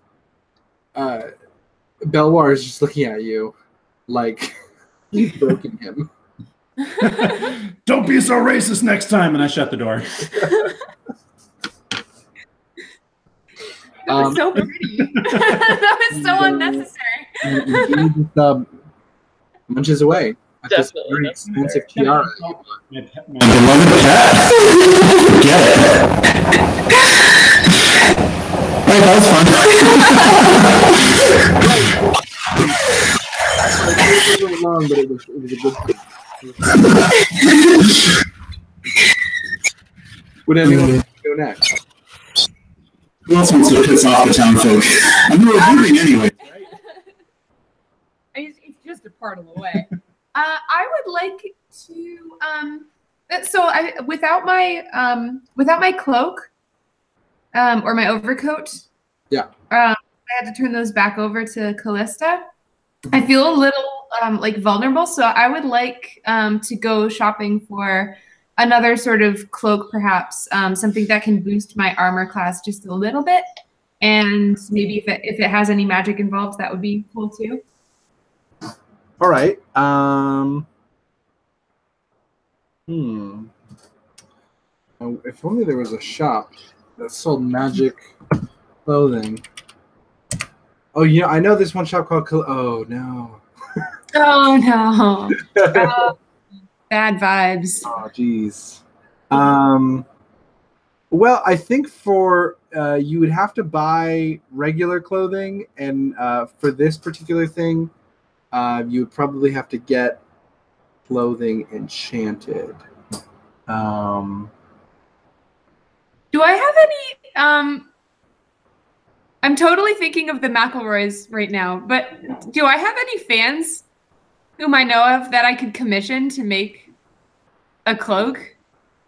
is just looking at you like you've broken him. Don't be so racist next time. And I shut the door. That was so pretty. That was so unnecessary. He just munches away at this Definitely, very definitely. expensive tiara. My Beloved cat. Get it. Right, that was fun. It wasn't long, but it was a good thing. Would anyone go next? Who else wants to piss off the town folk? And we were moving anyway. It's just a part of the way. I would like to. So without my cloak, or my overcoat. Yeah. I had to turn those back over to Callista. I feel a little like vulnerable, so I would like to go shopping for another sort of cloak, perhaps something that can boost my armor class just a little bit, and maybe if it has any magic involved, that would be cool too. All right. If only there was a shop that sold magic clothing. Oh, yeah, I know this one shop called. Oh no. Oh no. Bad vibes. Oh, geez. Well, I think for you would have to buy regular clothing, and for this particular thing, you would probably have to get clothing enchanted. Do I have any? I'm totally thinking of the McElroys right now, but do I have any fans whom I know of that I could commission to make a cloak?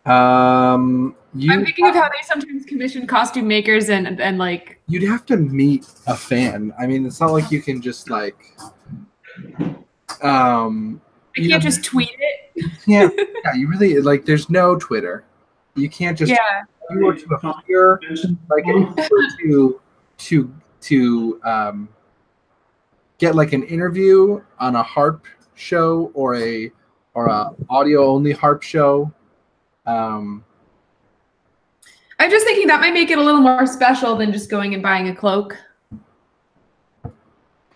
I'm thinking of how they sometimes commission costume makers and like. You'd have to meet a fan. I mean, it's not like you can just like. I can't just tweet it. Yeah, you really like. There's no Twitter. You can't just. Yeah. You were to appear like if you were to get like an interview on a harp show or a audio only harp show. I'm just thinking that might make it a little more special than just going and buying a cloak.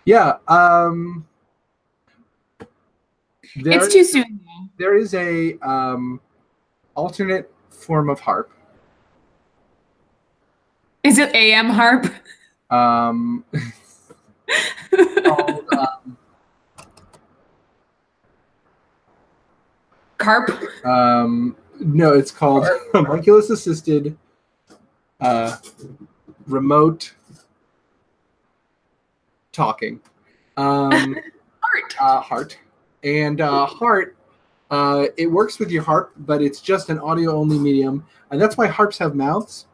Yeah. It's too soon. There is a alternate form of harp. Is it AM harp? Called, harp? No, it's called homunculus assisted remote talking. Heart. And heart, it works with your harp, but it's just an audio only medium, and that's why harps have mouths.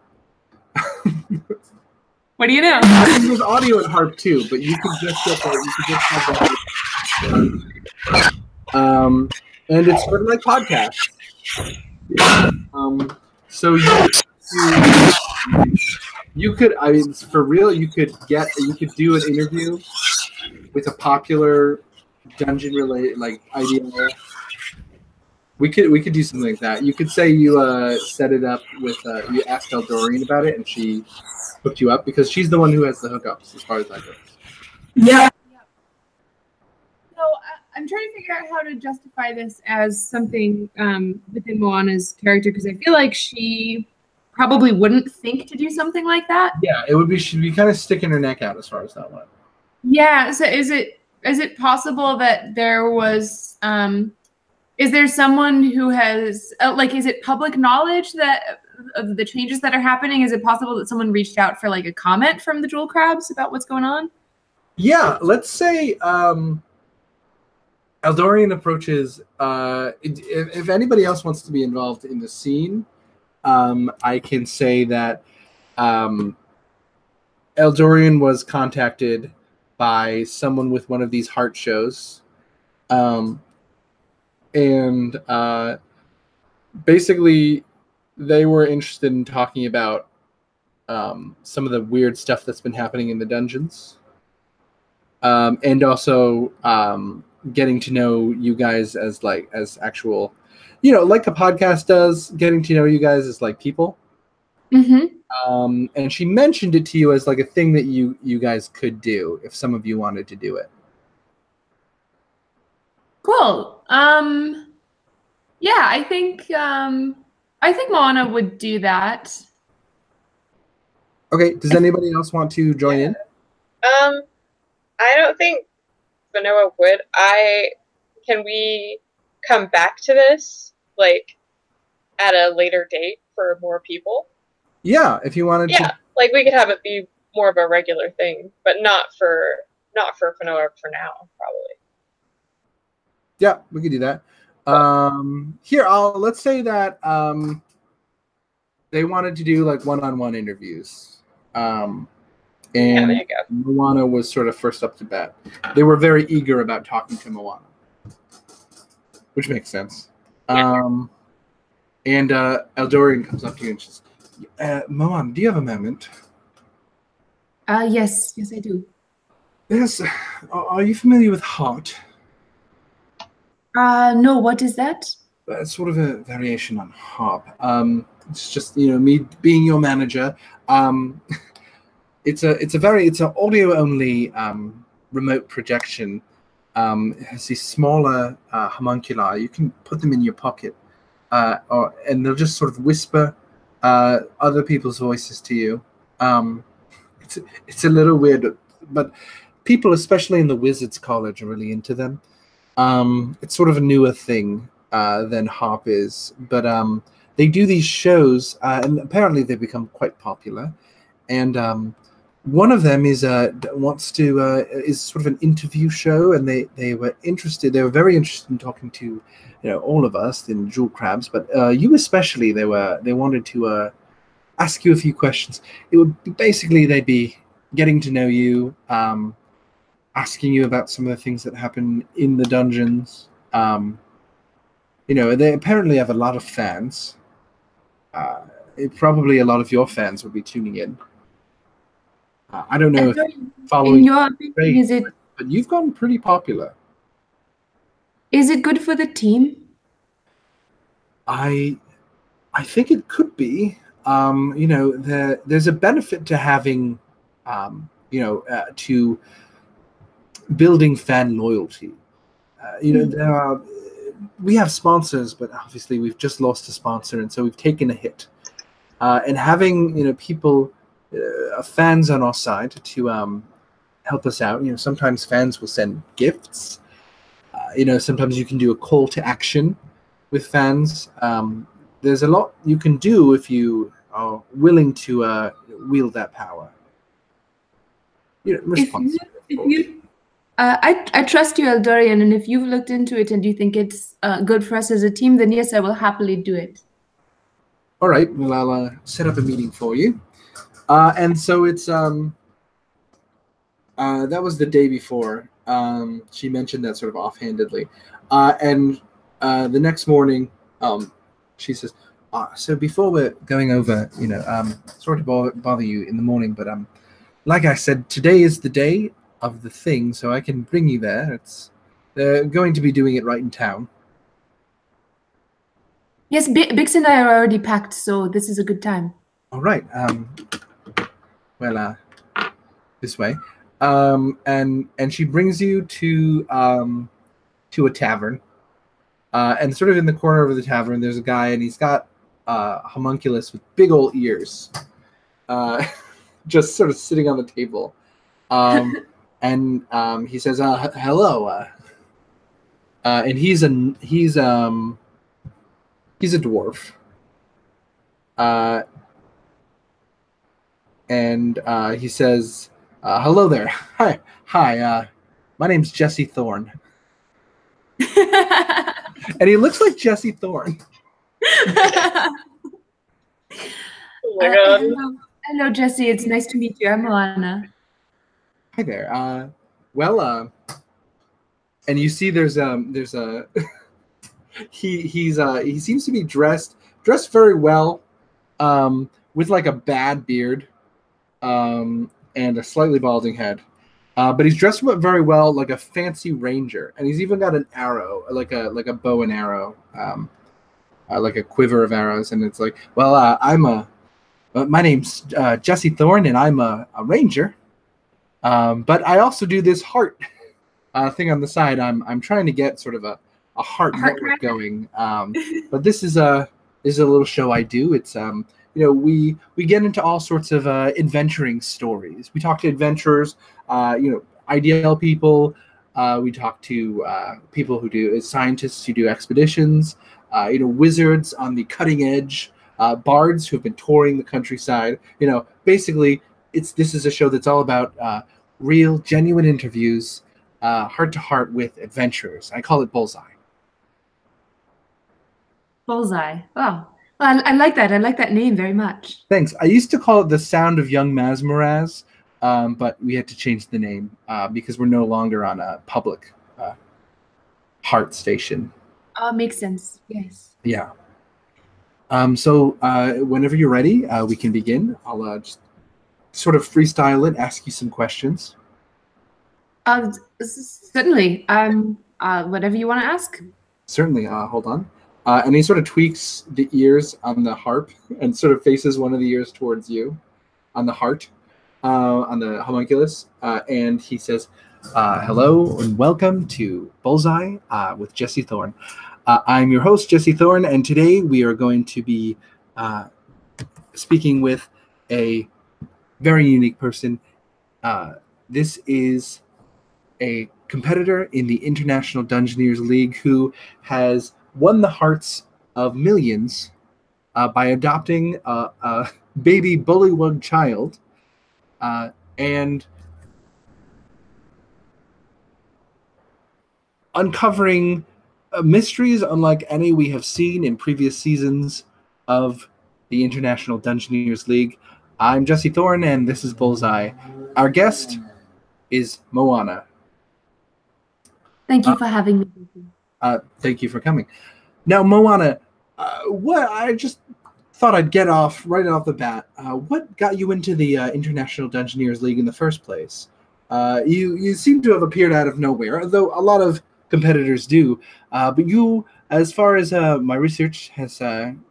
What do you know? I think there's audio in harp too, but you can just get that. You can just have that. And it's sort of like podcasts. So you could, I mean, for real, you could do an interview with a popular dungeon related like idea. We could do something like that. You could say you set it up with you asked Eldorian about it and she hooked you up because she's the one who has the hookups as far as that goes. Yeah. So I'm trying to figure out how to justify this as something within Moana's character because I feel like she probably wouldn't think to do something like that. Yeah, she'd be kind of sticking her neck out as far as that went. Yeah. So is it possible that there was is there someone who has is it public knowledge that of the changes that are happening? Is it possible that someone reached out for like a comment from the Jewel Crabs about what's going on? Yeah, let's say Eldorian approaches. If anybody else wants to be involved in the scene, I can say that Eldorian was contacted by someone with one of these heart shows. And basically, they were interested in talking about some of the weird stuff that's been happening in the dungeons. And also getting to know you guys as actual, like a podcast does, getting to know you guys as like people. Mm-hmm. And she mentioned it to you as like a thing that you guys could do if some of you wanted to do it. Cool. Yeah, I think Moana would do that. Okay. Does anybody else want to join in? I don't think Manoa would. Can we come back to this like at a later date for more people? Yeah, if you wanted to. Yeah, like we could have it be more of a regular thing, but not for Manoa for now, probably. Yeah, we could do that. Let's say that they wanted to do like one-on-one interviews. And there you go. Moana was sort of first up to bat. They were very eager about talking to Moana, which makes sense. Yeah. And Eldorian comes up to you and says, Moana, do you have a moment? Yes, I do. Yes. Are you familiar with Heart? No, what is that? It's sort of a variation on harp. It's just me being your manager. It's an audio only remote projection. It has these smaller homunculi. You can put them in your pocket, and they'll just sort of whisper other people's voices to you. It's a little weird, but people, especially in the Wizards College, are really into them. It's sort of a newer thing than harp is, but they do these shows, and apparently they've become quite popular. And one of them is is sort of an interview show, and they were interested. They were very interested in talking to all of us in Jewel Crabs, but you especially. They wanted to ask you a few questions. It would be, basically they'd be getting to know you. Asking you about some of the things that happen in the dungeons. They apparently have a lot of fans. Probably a lot of your fans will be tuning in. I don't know if following. In your opinion, but you've gotten pretty popular. Is it good for the team? I think it could be. There's a benefit to having, to building fan loyalty. We have sponsors, but obviously we've just lost a sponsor, and so we've taken a hit. And having people, fans on our side to help us out. Sometimes fans will send gifts. Sometimes you can do a call to action with fans. There's a lot you can do if you are willing to wield that power. I trust you, Eldorian, and if you've looked into it and you think it's good for us as a team, then yes, I will happily do it. All right. Well, I'll set up a meeting for you. And so it's that was the day before. She mentioned that sort of offhandedly, and the next morning, she says, "So before we're going over, sorry to bother you in the morning, but like I said, today is the day of the thing, so I can bring you there. They're going to be doing it right in town." Yes, Bix and I are already packed, so this is a good time. All right. Well, this way. And she brings you to a tavern. And sort of in the corner of the tavern, there's a guy, and he's got a homunculus with big old ears, just sort of sitting on the table. And he says, "Hello." And he's a dwarf. And he says, "Hello there. Hi. My name's Jesse Thorne." And he looks like Jesse Thorne. Oh my god. Hello, Jesse. It's nice to meet you. I'm Moana. Hi there. And you see there's a he seems to be dressed very well, with like a bad beard, and a slightly balding head. But he's dressed very well, like a fancy ranger, and he's even got an arrow, like a bow and arrow, like a quiver of arrows. And it's like, well, my name's Jesse Thorne, and I'm a ranger. But I also do this heart thing on the side. I'm trying to get sort of a heart network going. But this is a little show I do. It's we get into all sorts of adventuring stories. We talk to adventurers, IDL people. We talk to people who do scientists who do expeditions. Wizards on the cutting edge, bards who have been touring the countryside. Basically, this is a show that's all about real, genuine interviews, heart to heart with adventurers. I call it Bullseye. Bullseye. Oh. Well, I like that. I like that name very much. Thanks. I used to call it The Sound of Young Masmaraz, but we had to change the name because we're no longer on a public heart station. Oh, makes sense. Yes. Yeah. So whenever you're ready, we can begin. I'll just sort of freestyle it, ask you some questions. Certainly. Whatever you want to ask. Certainly. Hold on. And he sort of tweaks the ears on the harp and sort of faces one of the ears towards you on the heart, on the homunculus. And he says, "Hello and welcome to Bullseye with Jesse Thorne. I'm your host, Jesse Thorne, and today we are going to be speaking with a very unique person. This is a competitor in the International Dungeoneers League who has won the hearts of millions by adopting a baby bullywug child and uncovering mysteries unlike any we have seen in previous seasons of the International Dungeoneers League. I'm Jesse Thorne, and this is Bullseye. Our guest is Moana. Thank you for having me. Thank you for coming. Now, Moana, what I just thought I'd get off right off the bat. What got you into the International Dungeoneers League in the first place? You seem to have appeared out of nowhere, though a lot of competitors do. But you, as far as my research has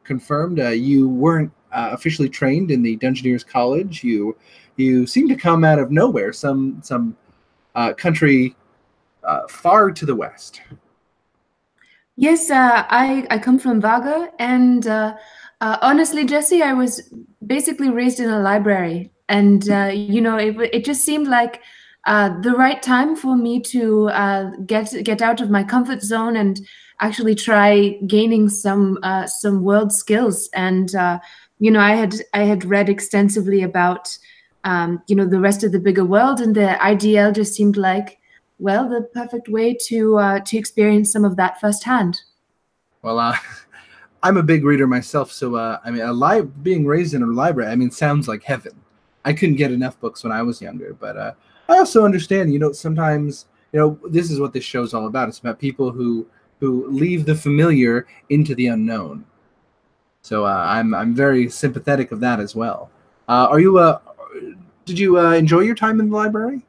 confirmed, you weren't officially trained in the Dungeoneers College. You seem to come out of nowhere, some country far to the west. Yes, I come from Vaga, and honestly, Jesse, I was basically raised in a library, and it just seemed like the right time for me to get out of my comfort zone and actually try gaining some world skills. And you know, I had read extensively about you know, the rest of the bigger world, and the IDL just seemed like, well, the perfect way to experience some of that firsthand. Well, I'm a big reader myself, so I mean, being raised in a library, I mean, sounds like heaven. I couldn't get enough books when I was younger, but I also understand, you know, sometimes, you know, this is what this show's all about. It's about people who leave the familiar into the unknown. So I'm very sympathetic of that as well. Did you enjoy your time in the library?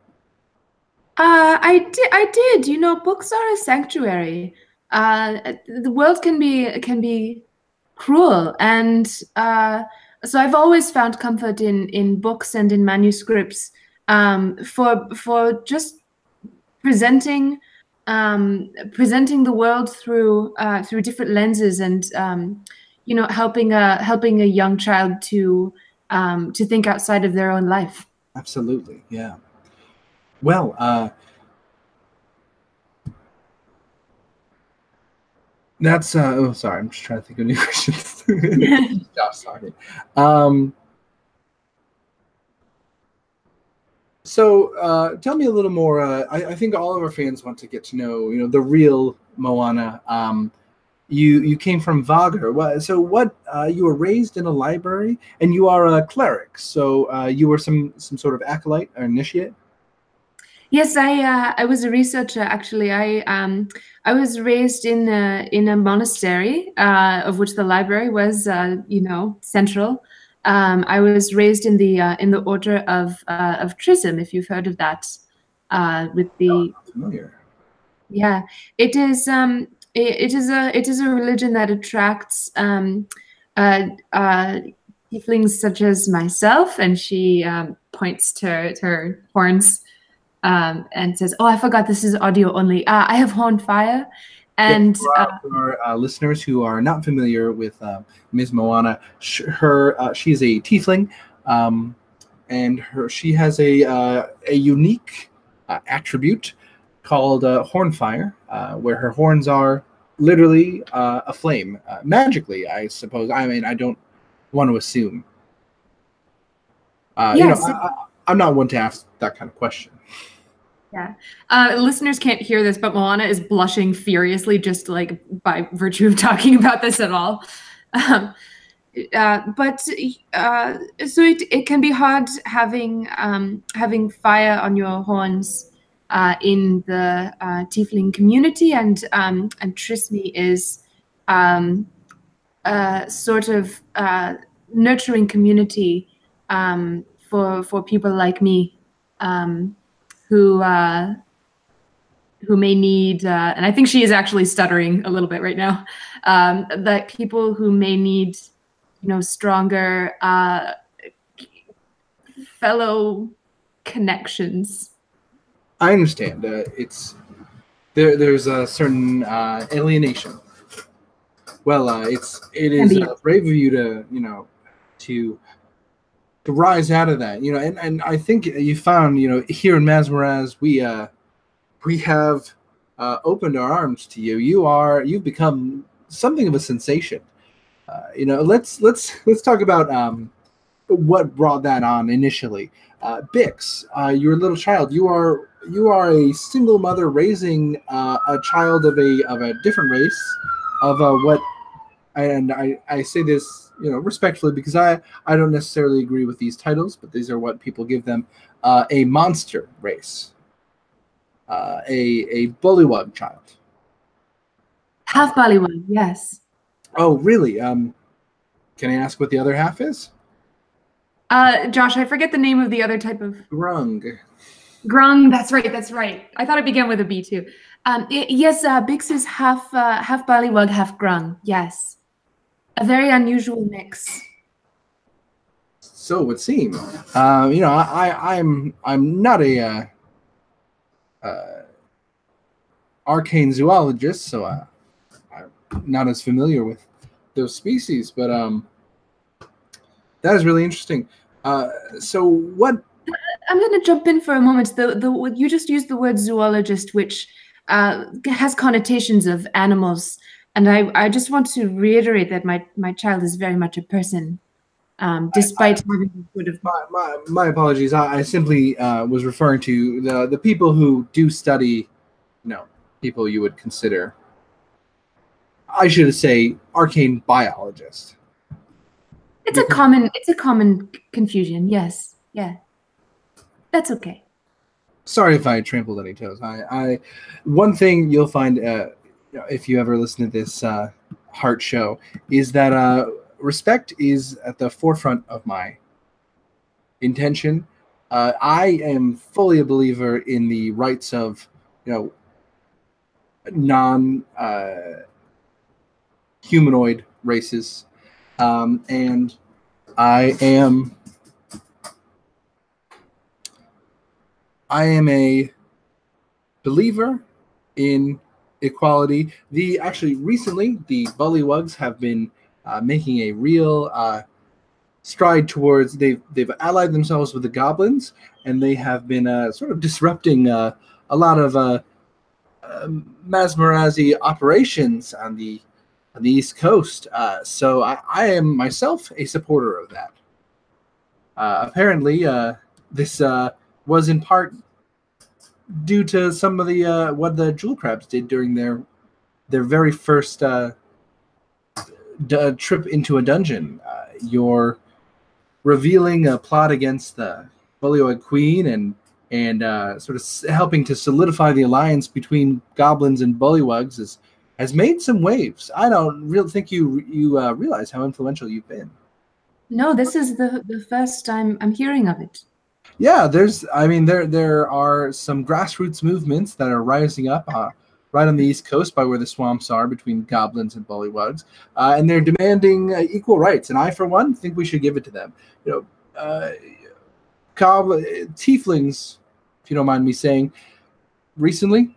I did. You know, books are a sanctuary. The world can be cruel, and so I've always found comfort in books and in manuscripts for just presenting the world through different lenses, and you know, helping a young child to think outside of their own life. Absolutely, yeah. Well, that's oh, sorry, I'm just trying to think of new questions. Josh, sorry. So tell me a little more. I think all of our fans want to get to know, you know, the real Moana. You came from Vagar. So what? You were raised in a library, and you are a cleric. So you were some sort of acolyte or initiate. Yes, I was a researcher actually. I was raised in a monastery, of which the library was, you know, central. I was raised in the order of Trism, if you've heard of that. With the oh, familiar. Yeah, it is. It is a religion that attracts tieflings such as myself, and she points to her horns and says, "Oh, I forgot this is audio only. I have horn fire." And for our listeners who are not familiar with Ms. Moana, she's a tiefling, and she has a unique attribute called Hornfire, where her horns are literally aflame, magically, I suppose. I mean, I don't want to assume. Yes. You know, I'm not one to ask that kind of question. Yeah. Listeners can't hear this, but Moana is blushing furiously just like by virtue of talking about this at all. So it can be hard having fire on your horns in the tiefling community, and Trismi is sort of nurturing community for people like me. Who may need, and I think she is actually stuttering a little bit right now, that people who may need, you know, stronger fellow connections. I understand. There's a certain alienation. Well, it is brave of you to, you know, to rise out of that, you know, and I think you found, you know, here in Mazmaraz, we have opened our arms to you. You've become something of a sensation. You know, let's talk about what brought that on initially. Bix, you're a little child. You are a single mother raising a child of a different race, of what, and I say this, you know, respectfully, because I don't necessarily agree with these titles, but these are what people give them. A monster race, a bullywug child. Half bullywug, yes. Oh, really? Can I ask what the other half is? Josh, I forget the name of the other type of Grung. Grung, that's right. I thought it began with a B too. Yes, Bix is half bullywug, half Grung. Yes. A very unusual mix. So it would seem. You know, I'm not a arcane zoologist, so I'm not as familiar with those species. But that is really interesting. So what? I'm going to jump in for a moment. You just used the word zoologist, which has connotations of animals. And I just want to reiterate that my child is very much a person, despite having sort of. My apologies. I simply was referring to the people who do study, people you would consider, I should say, arcane biologist. It's a common confusion. Yes. Yeah. That's okay. Sorry if I trampled any toes. One thing you'll find if you ever listen to this Heart show is that respect is at the forefront of my intention. I am fully a believer in the rights of non-humanoid races, and I am a believer in equality. Recently, the Bullywugs have been making a real stride towards. They've allied themselves with the goblins, and they have been sort of disrupting a lot of Mazmarazi operations on the East Coast. So I am myself a supporter of that. Apparently, this was in part due to some of the what the Jewel Crabs did during their very first trip into a dungeon. You're revealing a plot against the Bullywug Queen and sort of helping to solidify the alliance between goblins and Bullywugs has made some waves. I don't really think you realize how influential you've been. No, this is the first time I'm hearing of it. Yeah, there are some grassroots movements that are rising up right on the East Coast by where the swamps are between goblins and Bullywugs, and they're demanding equal rights. And I, for one, think we should give it to them. Tieflings, if you don't mind me saying, recently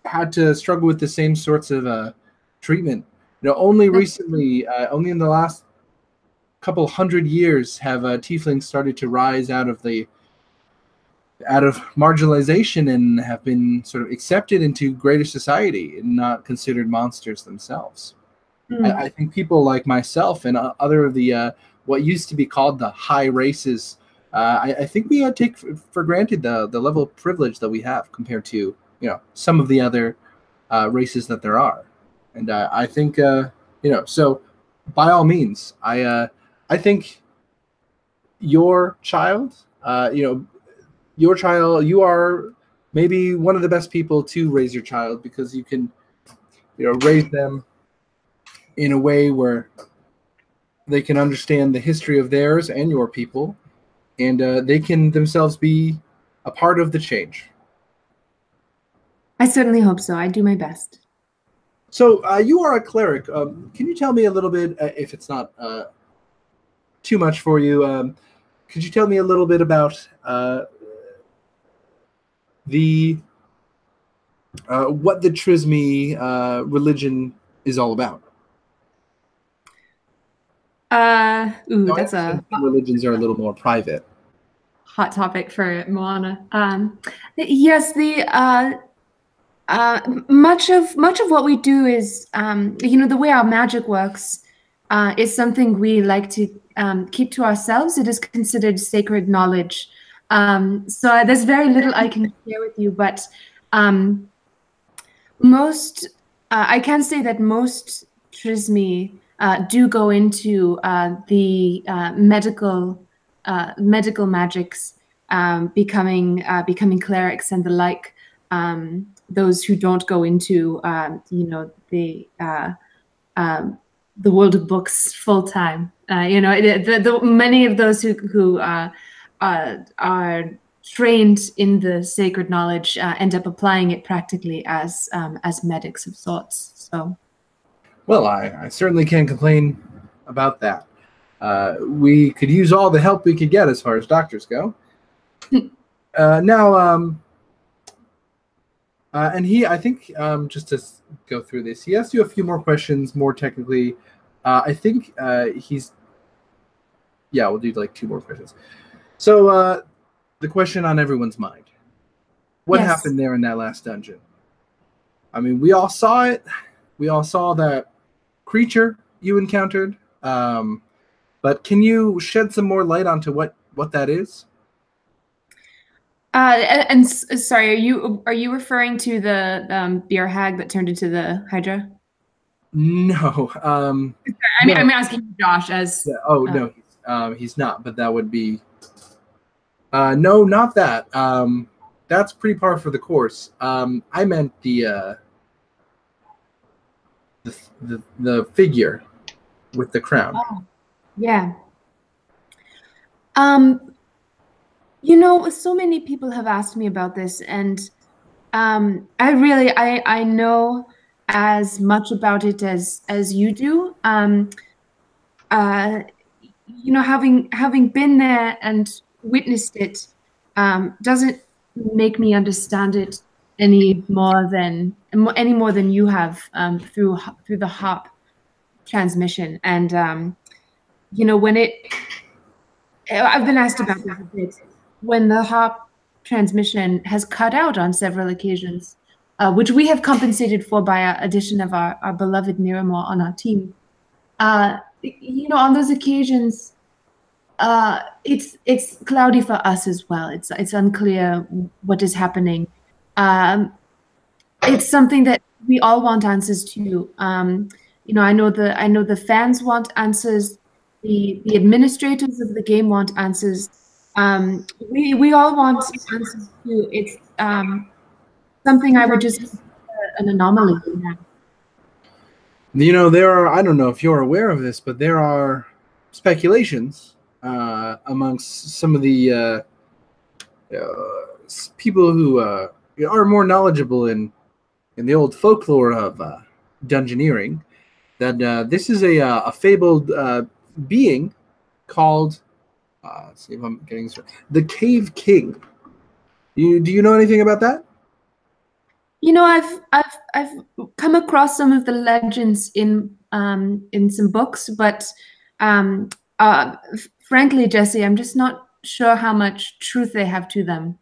had to struggle with the same sorts of treatment. Only recently, only in the last couple hundred years have tieflings started to rise out of marginalization and have been sort of accepted into greater society and not considered monsters themselves. I think people like myself and other of the what used to be called the high races, I think we take for granted the level of privilege that we have compared to some of the other races that there are. And I think so by all means, I think your child, you are maybe one of the best people to raise your child, because you can, raise them in a way where they can understand the history of theirs and your people, and they can themselves be a part of the change. I certainly hope so. I do my best. So you are a cleric. Can you tell me a little bit, if it's not too much for you, could you tell me a little bit about what the Trismi religion is all about? That's a religions are a little more private. Hot topic for Moana. Yes, the much of what we do is the way our magic works is something we like to keep to ourselves. It is considered sacred knowledge. So there's very little I can share with you, but I can say that most Trismi do go into the medical magics, becoming clerics and the like. Those who don't go into the world of books full time. Many of those who are trained in the sacred knowledge end up applying it practically as medics of sorts. So, well, I certainly can't complain about that. We could use all the help we could get as far as doctors go. Now, and I think just to go through this, he asked you a few more questions, more technically. I think we'll do like 2 more questions. So the question on everyone's mind: what happened there in that last dungeon? I mean, we all saw it. We all saw that creature you encountered. But can you shed some more light onto what that is? Sorry, are you referring to the beer hag that turned into the Hydra? No. I'm asking Josh as. Yeah, no, he's not. But that would be. No, not that. That's pretty par for the course. I meant the figure with the crown. Oh, yeah. So many people have asked me about this, and I know as much about it as you do. Having been there and witnessed it doesn't make me understand it any more than you have through the HOP transmission. And when I've been asked about this a bit. When the HOP transmission has cut out on several occasions, which we have compensated for by our addition of our beloved Miramore on our team. On those occasions, it's cloudy for us as well. It's unclear what is happening. It's something that we all want answers to. I know the fans want answers. The administrators of the game want answers. We all want answers too. It's something I would just consider an anomaly now. There are, I don't know if you're aware of this, but there are speculations amongst some of the people who are more knowledgeable in the old folklore of dungeoneering that this is a fabled being called let's see if I'm getting this right. The Cave King. Do you know anything about that? I've come across some of the legends in some books, but frankly, Jesse, I'm just not sure how much truth they have to them.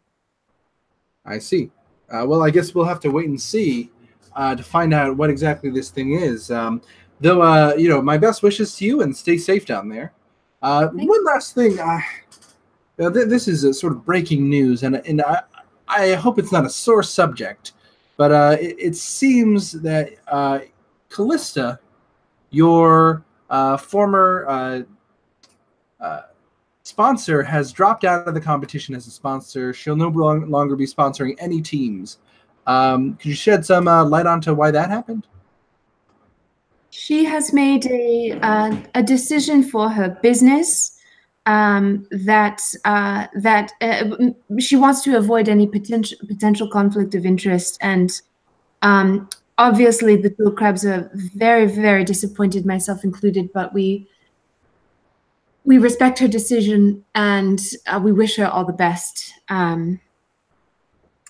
I see. Well, I guess we'll have to wait and see to find out what exactly this thing is. Though, my best wishes to you and stay safe down there. One last thing. This is a sort of breaking news, and I hope it's not a sore subject, but it seems that Callista, your former sponsor, has dropped out of the competition as a sponsor. She'll no longer be sponsoring any teams. Could you shed some light onto why that happened? She has made a decision for her business that she wants to avoid any potential conflict of interest, and obviously the Dual Crabs are very, very disappointed, myself included. But we respect her decision, and we wish her all the best.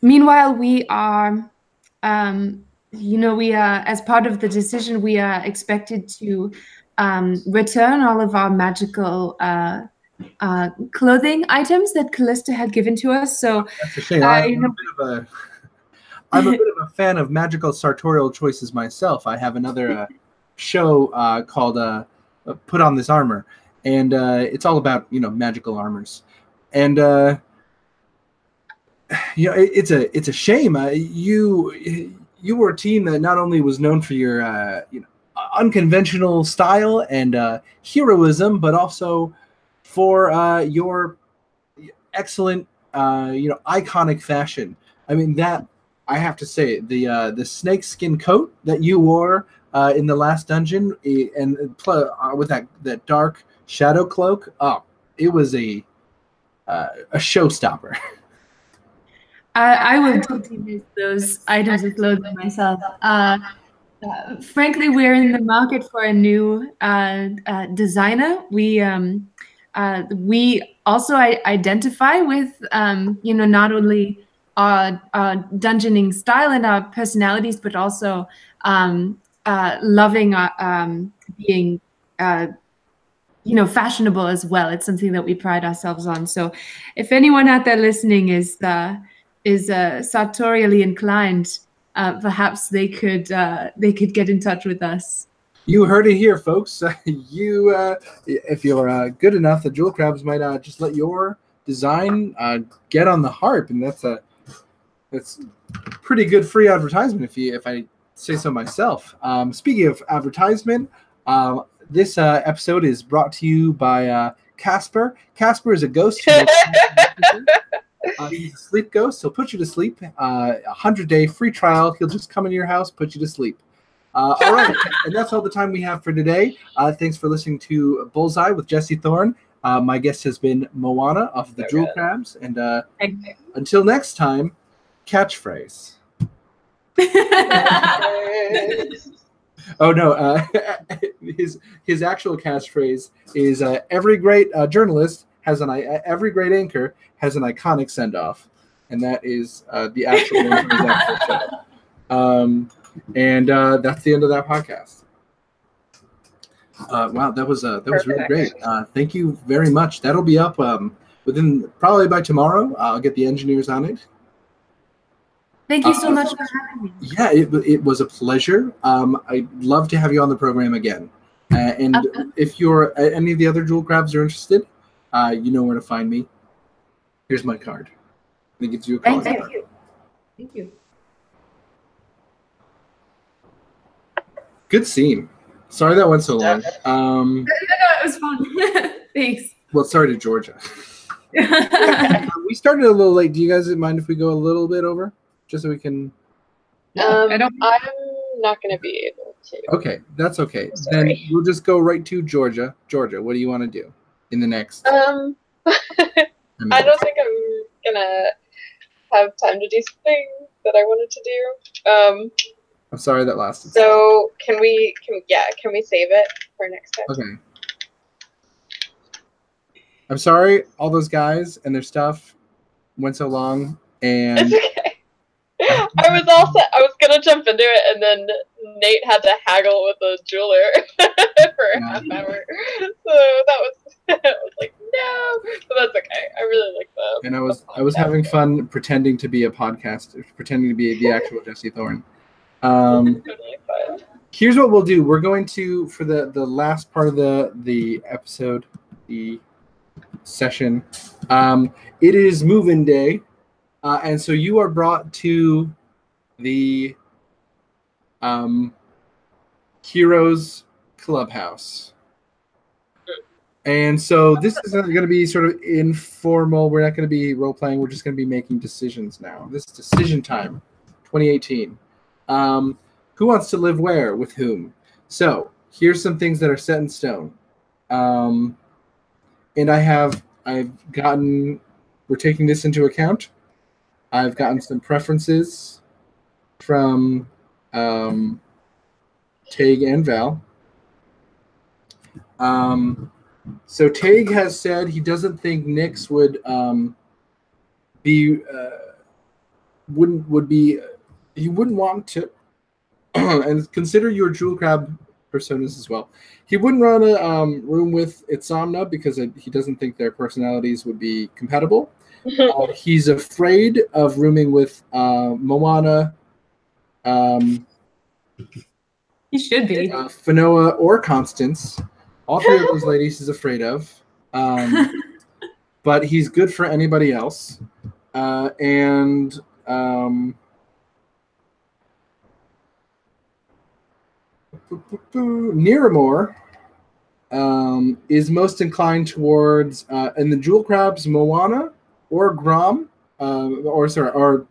Meanwhile, we are. We are, as part of the decision, we are expected to return all of our magical clothing items that Callista had given to us. So that's a shame. I'm a bit of a fan of magical sartorial choices myself. I have another show called "Put on This Armor," and it's all about magical armors. And it's a shame. You were a team that not only was known for your unconventional style and heroism, but also for your excellent iconic fashion. I mean, that I have to say, the snakeskin coat that you wore in the last dungeon, and with that dark shadow cloak, it was a showstopper. I will totally miss those items of clothing myself. Frankly, we're in the market for a new designer. We also identify with not only our dungeoning style and our personalities, but also loving being fashionable as well. It's something that we pride ourselves on. So if anyone out there listening is sartorially inclined, perhaps they could get in touch with us. You heard it here, folks. If you're good enough, the Jewel Crabs might just let your design get on the harp, and that's pretty good free advertisement if I say so myself. Speaking of advertisement, this episode is brought to you by Casper. Casper is a ghost. He's a sleep ghost. He'll put you to sleep. 100-day free trial. He'll just come into your house, put you to sleep. All right, and that's all the time we have for today. Thanks for listening to Bullseye with Jesse Thorne. My guest has been Moana of the Jewel Crabs, and until next time, catchphrase. Oh no, his actual catchphrase is every great journalist has every great anchor has an iconic send off, and that is the actual name of his actual show. And that's the end of that podcast. Wow, that was really great. Thank you very much. That'll be up within probably by tomorrow. I'll get the engineers on it. Thank you so much for having me. Yeah, it was a pleasure. I'd love to have you on the program again. And if you're any of the other Jewel Crabs are interested, you know where to find me. Here's my card. It gives you a call. Thank you. Thank you. Good scene. Sorry that went so long. No, it was fun. Thanks. Well, sorry to Georgia. We started a little late. Do you guys mind if we go a little bit over? Just so we can... I'm not going to be able to. Okay, that's okay. Then we'll just go right to Georgia. Georgia, what do you want to do in the next... I don't think I'm going to have time to do something that I wanted to do. I'm sorry that lasted. So can we save it for next time? Okay. I'm sorry all those guys and their stuff went so long, and it's okay. I was all set. I was gonna jump into it, and then Nate had to haggle with a jeweler for a half hour. So I was like, no, but that's okay. I really like that. And I was having fun pretending to be a podcast, pretending to be the actual Jesse Thorne. Totally fun. Here's what we'll do. We're going to, for the last part of the episode, the session, it is move-in day, and so you are brought to the Heroes Clubhouse. And so this is going to be sort of informal. We're not going to be role-playing. We're just going to be making decisions now. This is decision time, 2018. Who wants to live where with whom? So here's some things that are set in stone. And we're taking this into account. I've gotten some preferences from Taig and Val. So Taig has said he doesn't think Nyx would he wouldn't want to, and consider your Jewel Crab personas as well. He wouldn't run a room with Itzamna because he doesn't think their personalities would be compatible. He's afraid of rooming with Moana. He should be. Finoa or Constance. All three of those ladies he's afraid of. But he's good for anybody else. Niramore is most inclined towards in the Jewel Crabs, Moana or Grom, or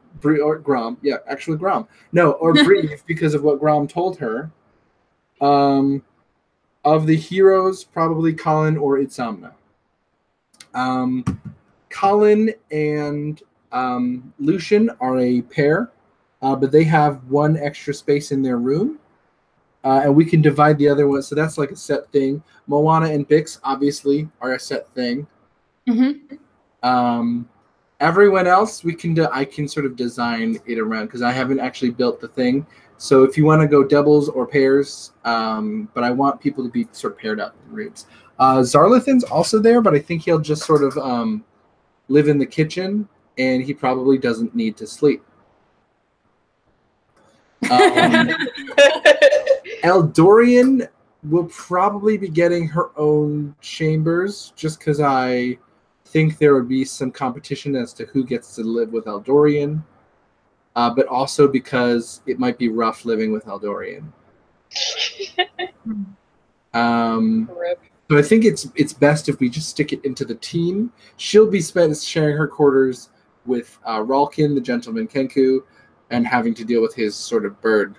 Grom. Yeah, actually Grom. No, or Breve because of what Grom told her. Of the heroes, probably Colin or Itzamna. Colin and Lucian are a pair, but they have one extra space in their room. And we can divide the other one, so that's like a set thing. Moana and Bix obviously are a set thing. Mm-hmm. Everyone else, I can sort of design it around because I haven't actually built the thing. So if you want to go doubles or pairs, but I want people to be sort of paired up in rooms. Zarlathan's also there, but I think he'll just sort of live in the kitchen, and he probably doesn't need to sleep. Eldorian will probably be getting her own chambers, just because I think there would be some competition as to who gets to live with Eldorian, but also because it might be rough living with Eldorian. So I think it's best if we just stick it into the team. She'll be sharing her quarters with Ralkin, the gentleman Kenku, and having to deal with his sort of bird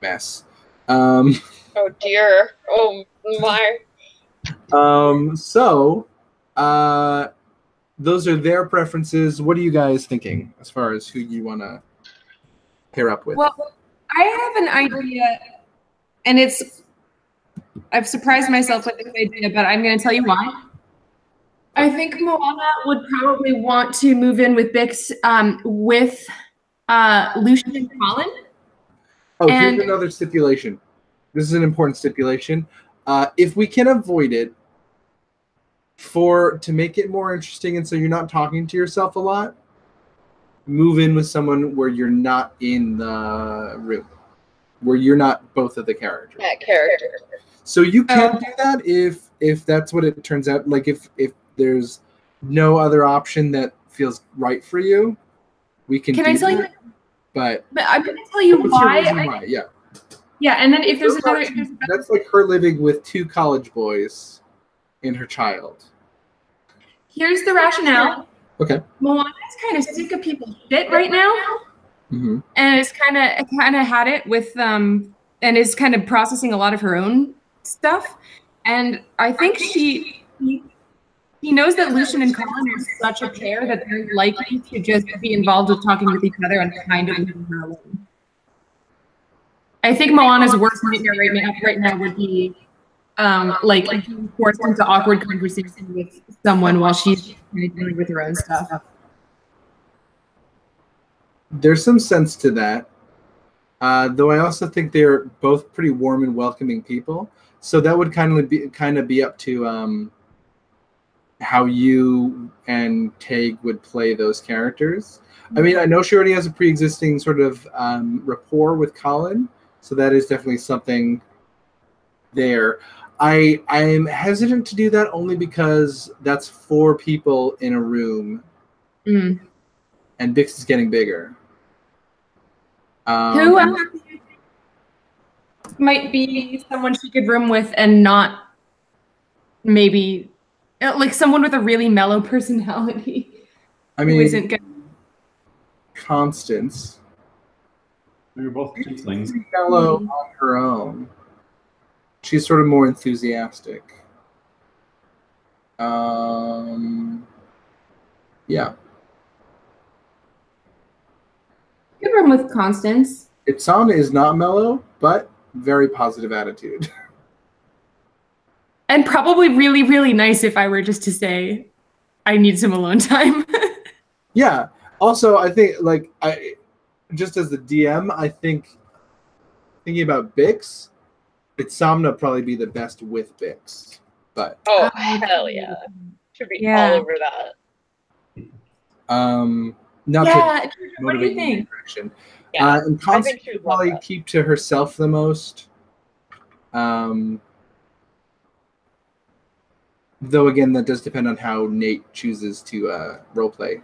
mess. Oh dear. Oh my. So those are their preferences. What are you guys thinking as far as who you want to pair up with? Well, I have an idea, and I've surprised myself with this idea, but I'm going to tell you why. I think Moana would probably want to move in with Bix with Lucian and Colin. Oh, here's another stipulation. This is an important stipulation. If we can avoid it, to make it more interesting and so you're not talking to yourself a lot, move in with someone where you're not in the room, where you're not both of the characters. That character. So you can do that if that's what it turns out. Like if there's no other option that feels right for you, we can. Can I tell you? But I'm going to tell you why. Yeah. Yeah, and then if there's another, that's like her living with 2 college boys and her child. Here's the rationale. Okay. Moana is kind of sick of people's shit right now, mm-hmm. and it's kind of had it with and is kind of processing a lot of her own stuff. And I think he knows that Lucian and Colin are such a pair that they're likely to just be involved with talking with each other and kind of leaving her alone. I think Moana's worst nightmare right now would be like being forced into awkward conversation with someone while she's kind of dealing with her own stuff. There's some sense to that, though I also think they're both pretty warm and welcoming people. So that would kind of be up to how you and Tag would play those characters. I mean, I know she already has a pre-existing sort of rapport with Colin, so that is definitely something there. I am hesitant to do that only because that's 4 people in a room, and Bix is getting bigger. Who might be someone she could room with and not maybe like someone with a really mellow personality? I mean, who isn't good. Constance. We're both tieflings. Mellow on her own. She's sort of more enthusiastic. Yeah. Good room with Constance. Itzana is not mellow, but very positive attitude. And probably really, really nice if I were just to say, I need some alone time. Yeah. Also, I think, just as the DM, I think, thinking about Bix, Itzamna probably be the best with Bix. But oh, hell yeah. Should be all over that. Not to what do you think? Yeah, and Constance should probably keep to herself the most. Though again, that does depend on how Nate chooses to roleplay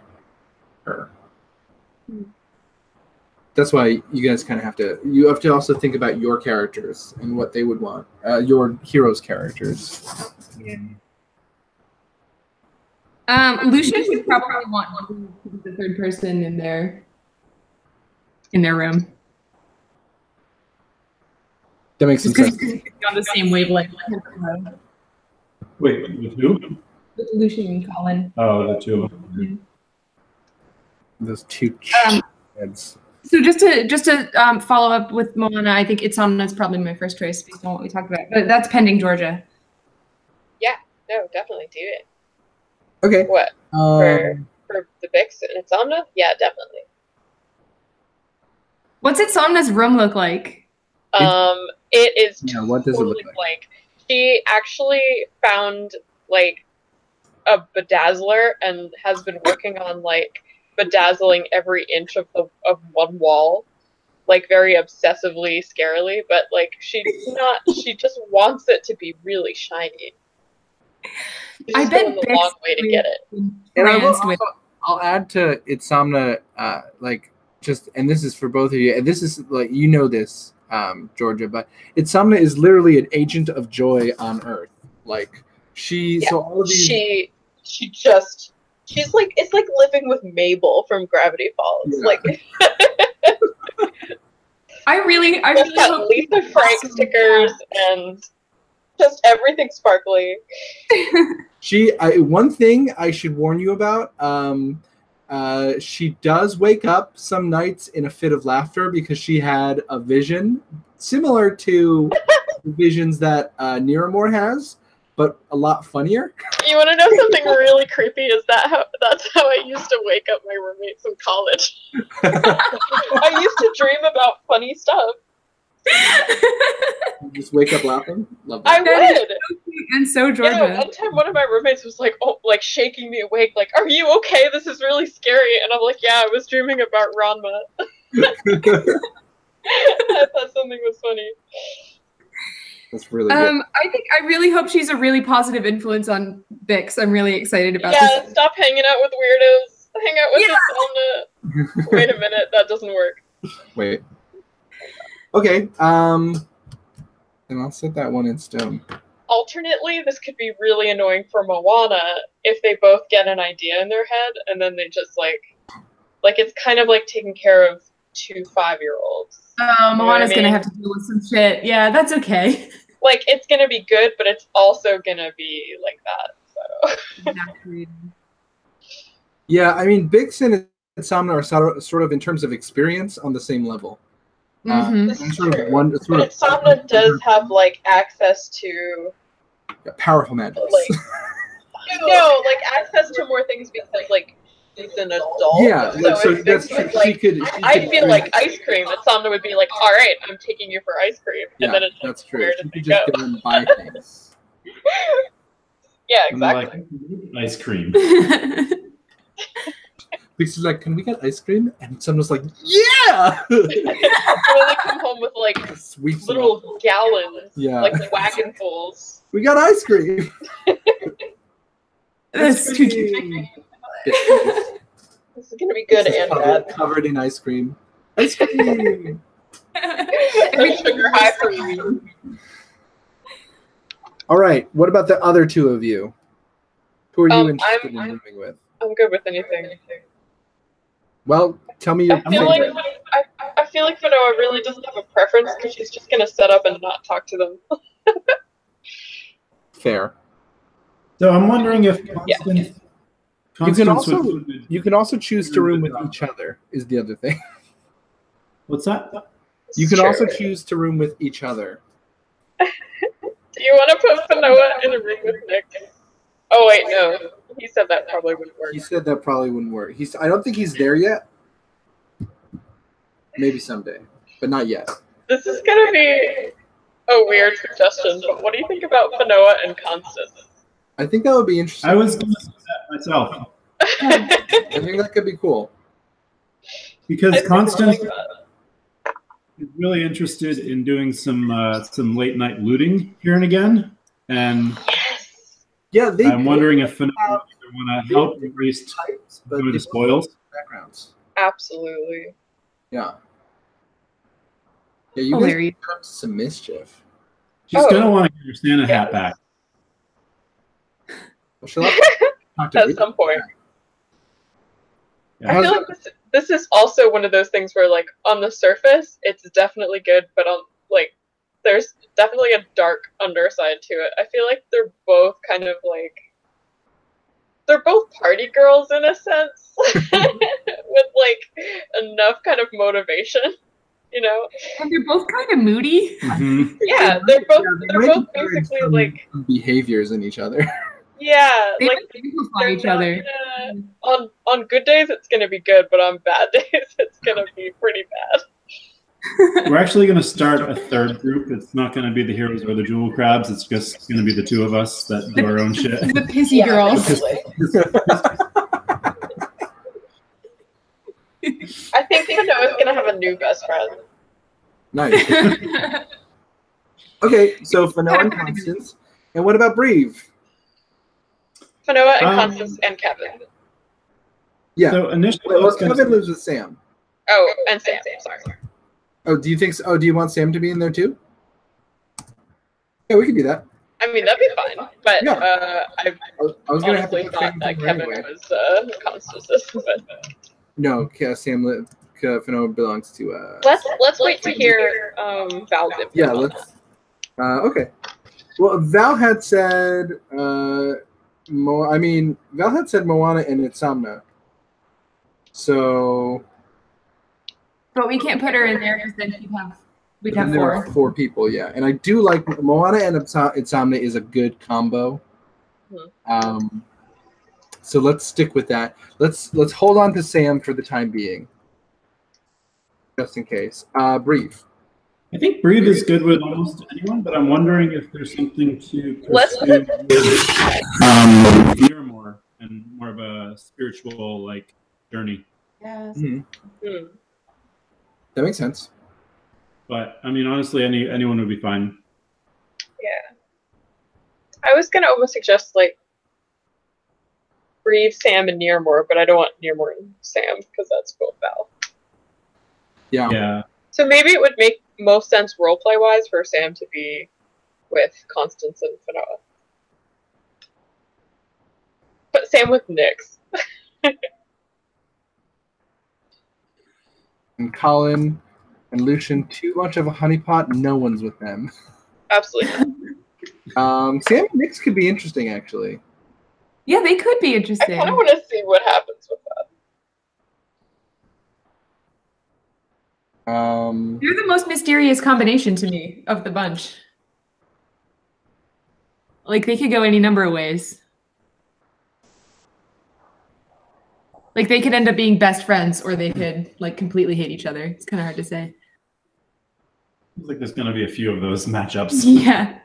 her. That's why you guys kind of have to also think about your characters and what they would want. Your heroes' characters. Yeah. Lucian would probably want to be the third person in their room. That makes sense. On the same wavelength. Wait, with who? With Lucian and Colin. Oh, the 2 of them. Those 2 heads. So just to follow up with Moana, I think Itzamna is probably my first choice based on what we talked about. But that's pending Georgia. Yeah, no, definitely do it. Okay. What? For the Bix and Itzamna? Yeah, definitely. What's Itzamna's room look like? It is what does totally it look like? She actually found a bedazzler and has been working on bedazzling every inch of one wall. like very obsessively scarily, but like she just wants it to be really shiny. She's I bet going the long way to get it. And I will Pranced with- also, I'll add to Insomnia, like just, and this is for both of you, and this is like, you know this, Georgia, but Insomnia is literally an agent of joy on Earth. Like so all of these. She's like, it's like living with Mabel from Gravity Falls. Yeah. Like I really just got hope Lisa Frank stickers and just everything sparkly. One thing I should warn you about, she does wake up some nights in a fit of laughter because she had a vision similar to the visions that Niramore has, but a lot funnier. You want to know something really creepy? That's how I used to wake up my roommates in college. I used to dream about funny stuff. You just wake up laughing. Love I that. would. and so Georgia. Yeah, one time one of my roommates was like, "Oh, like shaking me awake, like, are you okay? This is really scary." And I'm like, "Yeah, I was dreaming about Ranma." I thought something was funny. That's really good. I really hope she's a really positive influence on Bix. I'm really excited about Yeah, this. stop hanging out with weirdos. Hang out with Insomnia. Wait a minute, that doesn't work. Wait. Okay. And I'll set that one in stone. Alternately, this could be really annoying for Moana if they both get an idea in their head and then they just like it's kind of like taking care of 2 5-year-olds. Moana's gonna have to deal with some shit. Yeah, that's okay. Like, it's gonna be good, but it's also gonna be like that. So. Exactly. Yeah, I mean, Bix and Insomnia are sort of in terms of experience on the same level. Mhm. And sort of one, sort But of Insomnia does have like access to powerful magic. like like access to more things because like she's an adult. Yeah, so if that's Bix true. was, like, She could I feel like ice cream. Insomnia would be like, "All right, I'm taking you for ice cream," and Yeah, then it's like, that's true. where She did could they just go? go and buy things. Yeah, And they're exactly. like, ice cream. Bix is like, "Can we get ice cream?" And someone's like, "Yeah!" Or they come home with like Sweeps them up. little gallons, Yeah. like wagonfuls. We got ice cream. That's too cute. This is gonna be good and bad. Covered in ice cream. Ice cream. A sugar high for you. All right. What about the other two of you? Who are you I'm- interested in rooming with? I'm good with anything. Well, tell me your I feel like favorite. I feel like Fanoa really doesn't have a preference because she's just gonna set up and not talk to them. Fair. So I'm wondering if Yeah. Constance You can also choose to room with each other. Is the other thing. What's that? You can Sure. also choose to room with each other. Do you want to put Fanoa in a room with Nick? Oh wait, no. He said that probably wouldn't work. He said that probably wouldn't work. I don't think he's there yet. Maybe someday, but not yet. This is gonna be a weird suggestion, but what do you think about Fanoa and Constance? I think that would be interesting. I was going to say that myself I think that could be cool. because Constance Like that. is really interested in doing some late night looting here and again, and Yeah, they I'm wondering if Fanoa want to help at least types, but do they the spoils. backgrounds. Absolutely. Yeah. Yeah, you guys Hilarious. got up to some mischief. She's Oh. gonna want to get her Santa hat back. Well, she'll have to talk to At Rita. some point. Yeah. I feel like this is also one of those things where, like, on the surface, it's definitely good, but on, like, there's definitely a dark underside to it. I feel like they're both kind of, like, they're both party girls in a sense, with, like, enough kind of motivation, you know? And they're both kind of moody. Mhm. Yeah, they're both Might be basically, some like, behaviors in each other. yeah, They like, amplify they're each not other. gonna- on good days it's gonna be good, but on bad days it's gonna be pretty bad. We're actually going to start a third group. It's not going to be the heroes or the jewel crabs. It's just going to be the two of us that do our own shit. The pissy girls. I think Fanoa's gonna have a new best friend. Nice. Okay, so Fanoa and Constance. And what about Breve? Fanoa and Constance and Kevin. Yeah. So initially, Well, Kevin lives with Sam. Oh, and Sam. Sorry. Oh, do you think? Oh, do you want Sam to be in there too? Yeah, we can do that. I mean, that'd be fine. But Yeah. I I was gonna have to honestly put thought Sam that somewhere Kevin anyway. was Constance's. But No, Sam Fanoa belongs to. let's wait to hear Val's input. Yeah, on let's. Okay. Well, Val had said. Val had said Moana and Itzamna. So. But we can't put her in there because then we'd have there are 4 people, yeah. And I do like Moana and Itzamna is a good combo. So let's stick with that. Let's hold on to Sam for the time being, just in case. Breve. I think Breve is good with almost anyone, but I'm wondering if there's something to Let's pursue with Miramore and more of a spiritual like journey. Yes. Mm-hmm. That makes sense. But I mean, honestly, anyone would be fine. Yeah. I was gonna almost suggest like Breve, Sam, and Nearmore, but I don't want Nearmore and Sam because that's both Val. Yeah. Yeah. So maybe it would make most sense roleplay wise for Sam to be with Constance and Fanoa. But Sam with Nyx. And Colin and Lucian, too much of a honeypot. No one's with them. Absolutely not. Sam and Nyx could be interesting, actually. Yeah, they could be I interesting. kind of want to see what happens with that. They're the most mysterious combination to me of the bunch. Like, they could go any number of ways. Like, they could end up being best friends, or they could, like, completely hate each other. It's kind of hard to say. Seems like there's going to be a few of those matchups. Yeah.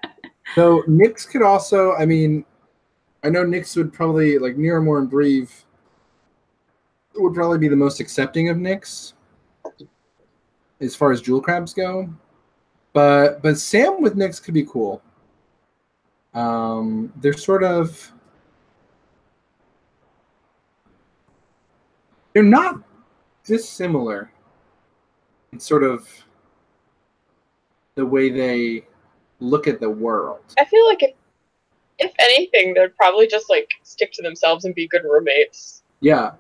So Nyx could also, I mean, I know Nyx would probably, like, Miramore and Breve would probably be the most accepting of Nyx as far as jewel crabs go. But Sam with Nyx could be cool. They're sort of... They're not dissimilar in sort of the way they look at the world. I feel like if anything, they'd probably just like stick to themselves and be good roommates. Yeah.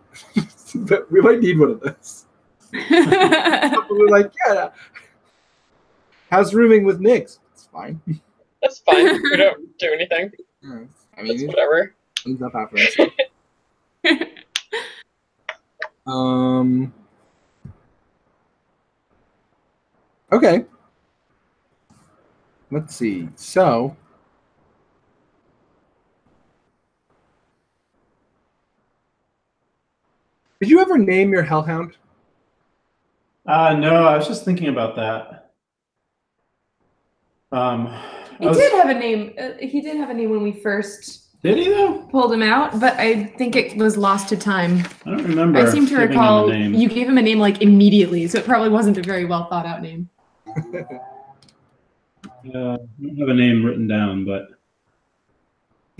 But we might need one of those. We're like, yeah. How's rooming with Nyx? It's fine. That's fine. We don't do anything. Yeah, I It's mean, whatever. ends up happening. Okay. Let's see. So, did you ever name your hellhound? No, I was just thinking about that. He did have a name. He did have a name when we first Did he though? pulled him out, but I think it was lost to time. I don't remember. I seem to giving him a recall name. you gave him a name like immediately, so it probably wasn't a very well thought out name. I don't have a name written down, but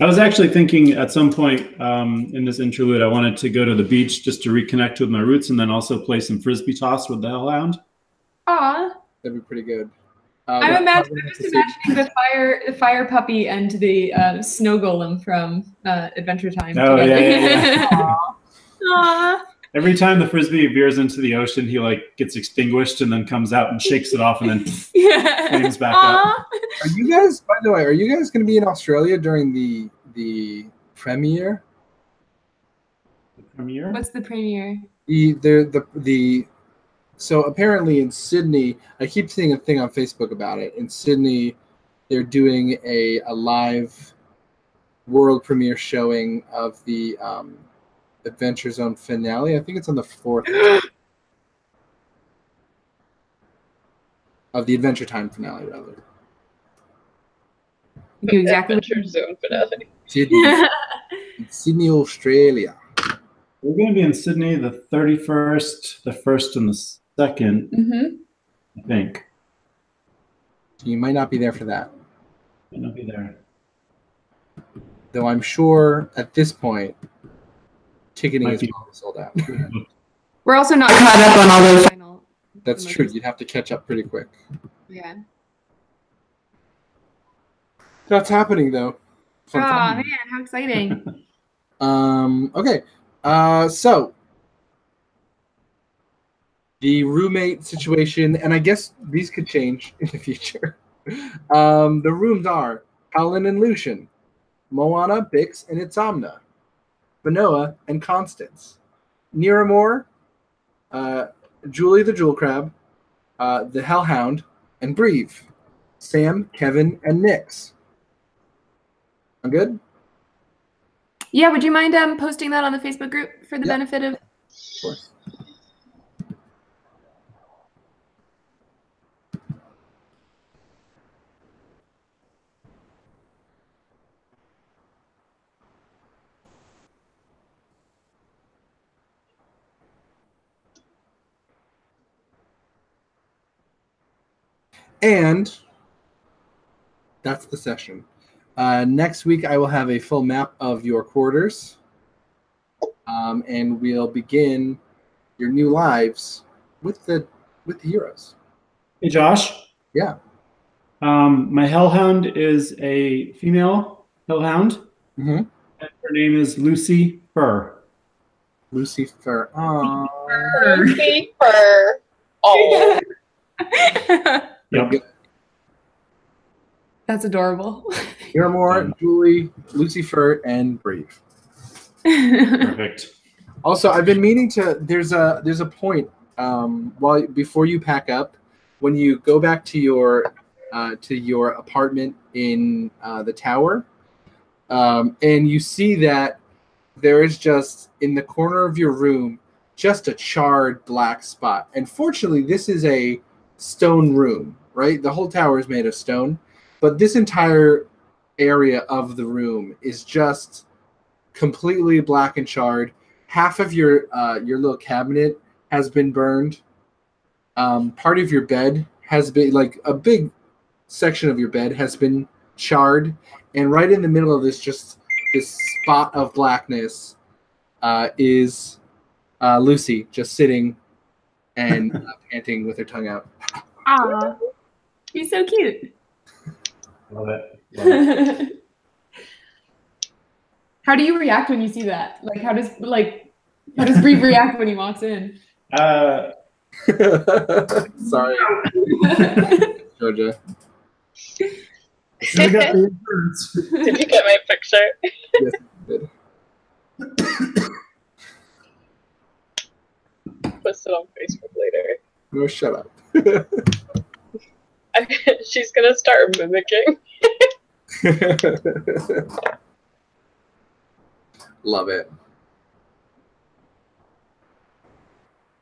I was actually thinking at some point in this interlude, I wanted to go to the beach just to reconnect with my roots, and then also play some frisbee toss with the hellhound. Aw. That'd be pretty good. I'm just imagining the fire puppy and the snow golem from Adventure Time. Oh, together. yeah. Aw. Every time the frisbee veers into the ocean, he like gets extinguished and then comes out and shakes it off and then Yeah. flames back Aw. up. Are you guys, by the way, are you guys going to be in Australia during the premiere? The premiere? What's the premiere? So apparently in Sydney, I keep seeing a thing on Facebook about it. In Sydney, they're doing a live world premiere showing of the Adventure Zone finale. I think it's on the 4th of the Adventure Time finale, rather. You do exactly what Adventure Zone finale. Sydney, Australia. We're going to be in Sydney the 31st, the 1st, and the 2nd, Mm-hmm. I think. You might not be there for that. Might not be there. Though I'm sure at this point, ticketing Might is be. probably sold out. We're also not caught up on all the final. That's true. You'd have to catch up pretty quick. Yeah. That's happening though. Oh Fun time. man, how exciting! Okay. So the roommate situation, and I guess these could change in the future. The rooms are Howlin and Lucian, Moana, Bix, and Itzamna, Manoa, and Constance, Niramore, Julie the Jewel Crab, the Hellhound, and Breve, Sam, Kevin, and Nyx. I'm good? Yeah, would you mind posting that on the Facebook group for the benefit of? Of course. And that's the session. Next week, I will have a full map of your quarters, and we'll begin your new lives with the heroes. Hey, Josh. Yeah. My hellhound is a female hellhound. Mm-hmm. And her name is Lucy Fur. Lucy Fur. Aww. Lucy Fur. Oh. Yep. That's adorable. Miramore, Julie, Lucy Fur, and Breve. Perfect. Also, I've been meaning to. There's a point before you pack up, when you go back to your apartment in the tower, and you see that there is just in the corner of your room just a charred black spot. And fortunately, this is a stone room, right? The whole tower is made of stone, but this entire area of the room is just completely black and charred. Half of your little cabinet has been burned. Part of your bed has been, like, a big section of your bed has been charred, and right in the middle of this spot of blackness is Lucy just sitting and panting with her tongue out. Aw, he's so cute. Love it. Love it. How do you react when you see that? Like, how does Breve react when he walks in? Sorry, Georgia. Still got the insurance. Did you get my picture? Yes, I did. Post it on Facebook later. No, shut up. She's gonna start mimicking. Love it.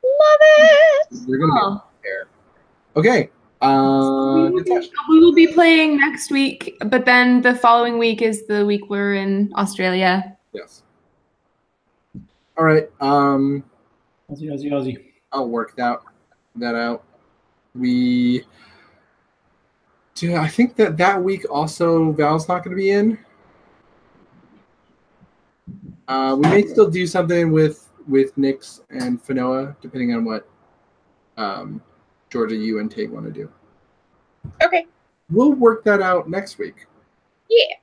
Love it. You're gonna be there. Okay. We will be playing next week, but then the following week is the week we're in Australia. Yes. All right. Aussie. I'll work that out. I think that week also Val's not going to be in. We may still do something with Nyx and Fanoa, depending on what Georgia, you and Tate want to do. Okay. We'll work that out next week. Yeah.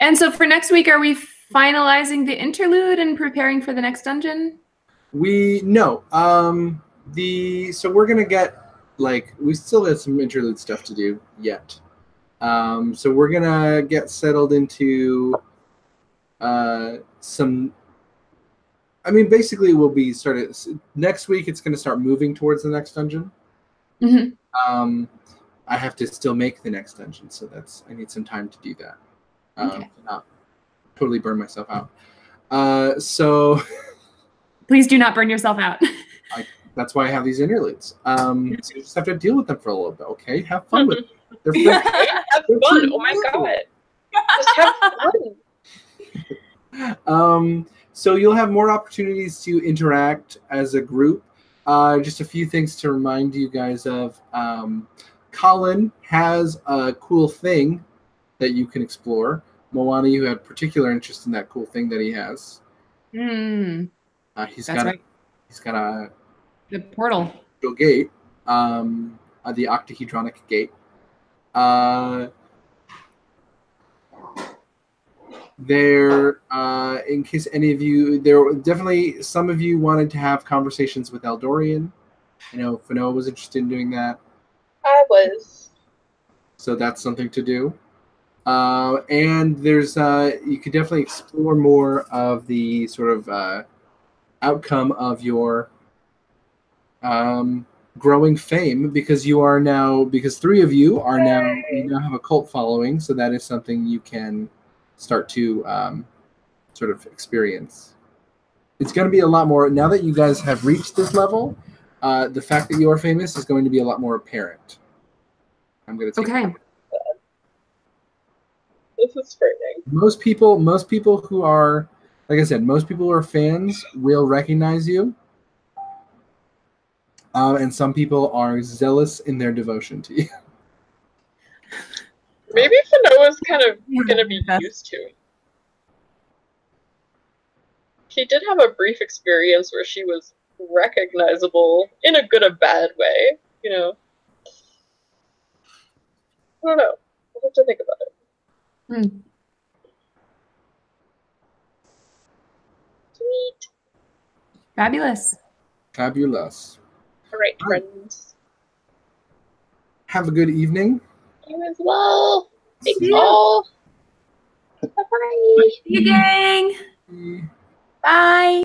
And so for next week, are we finalizing the interlude and preparing for the next dungeon? So we're gonna get, like, we still have some interlude stuff to do yet. So we're gonna get settled into basically we'll be started next week. It's gonna start moving towards the next dungeon. Mm-hmm. I have to still make the next dungeon, so I need some time to do that. Okay. Not totally burn myself out. So Please do not burn yourself out. That's why I have these interludes. So you just have to deal with them for a little bit, okay? Have fun with them. They're fun. Have fun. Oh my god. Just have fun. So you'll have more opportunities to interact as a group. Just a few things to remind you guys of. Colin has a cool thing that you can explore. Moana, you had particular interest in that cool thing that he has. Mm, He's that's got right. he's got a The portal. gate, the octahedronic gate. There, in case any of you, there were definitely some of you wanted to have conversations with Eldorian. I know Fanoa was interested in doing that, I was. so that's something to do. And there's, you could definitely explore more of the sort of outcome of your growing fame, because you are now, because 3 of you are now, you now have a cult following, so that is something you can start to sort of experience. It's going to be a lot more, now that you guys have reached this level, the fact that you are famous is going to be a lot more apparent. I'm going to take Okay. This is frightening. Most people who are, like I said, most people who are fans will recognize you. And some people are zealous in their devotion to you. Maybe Fanoa's kind of gonna be used to it. He did have a brief experience where she was recognizable in a good or bad way, you know. I don't know. I'll have to think about it. Hmm. Sweet. Fabulous. Fabulous. All right, friends. Have a good evening. You as well. Thanks See ya. all. Bye-bye. See you, gang. Bye.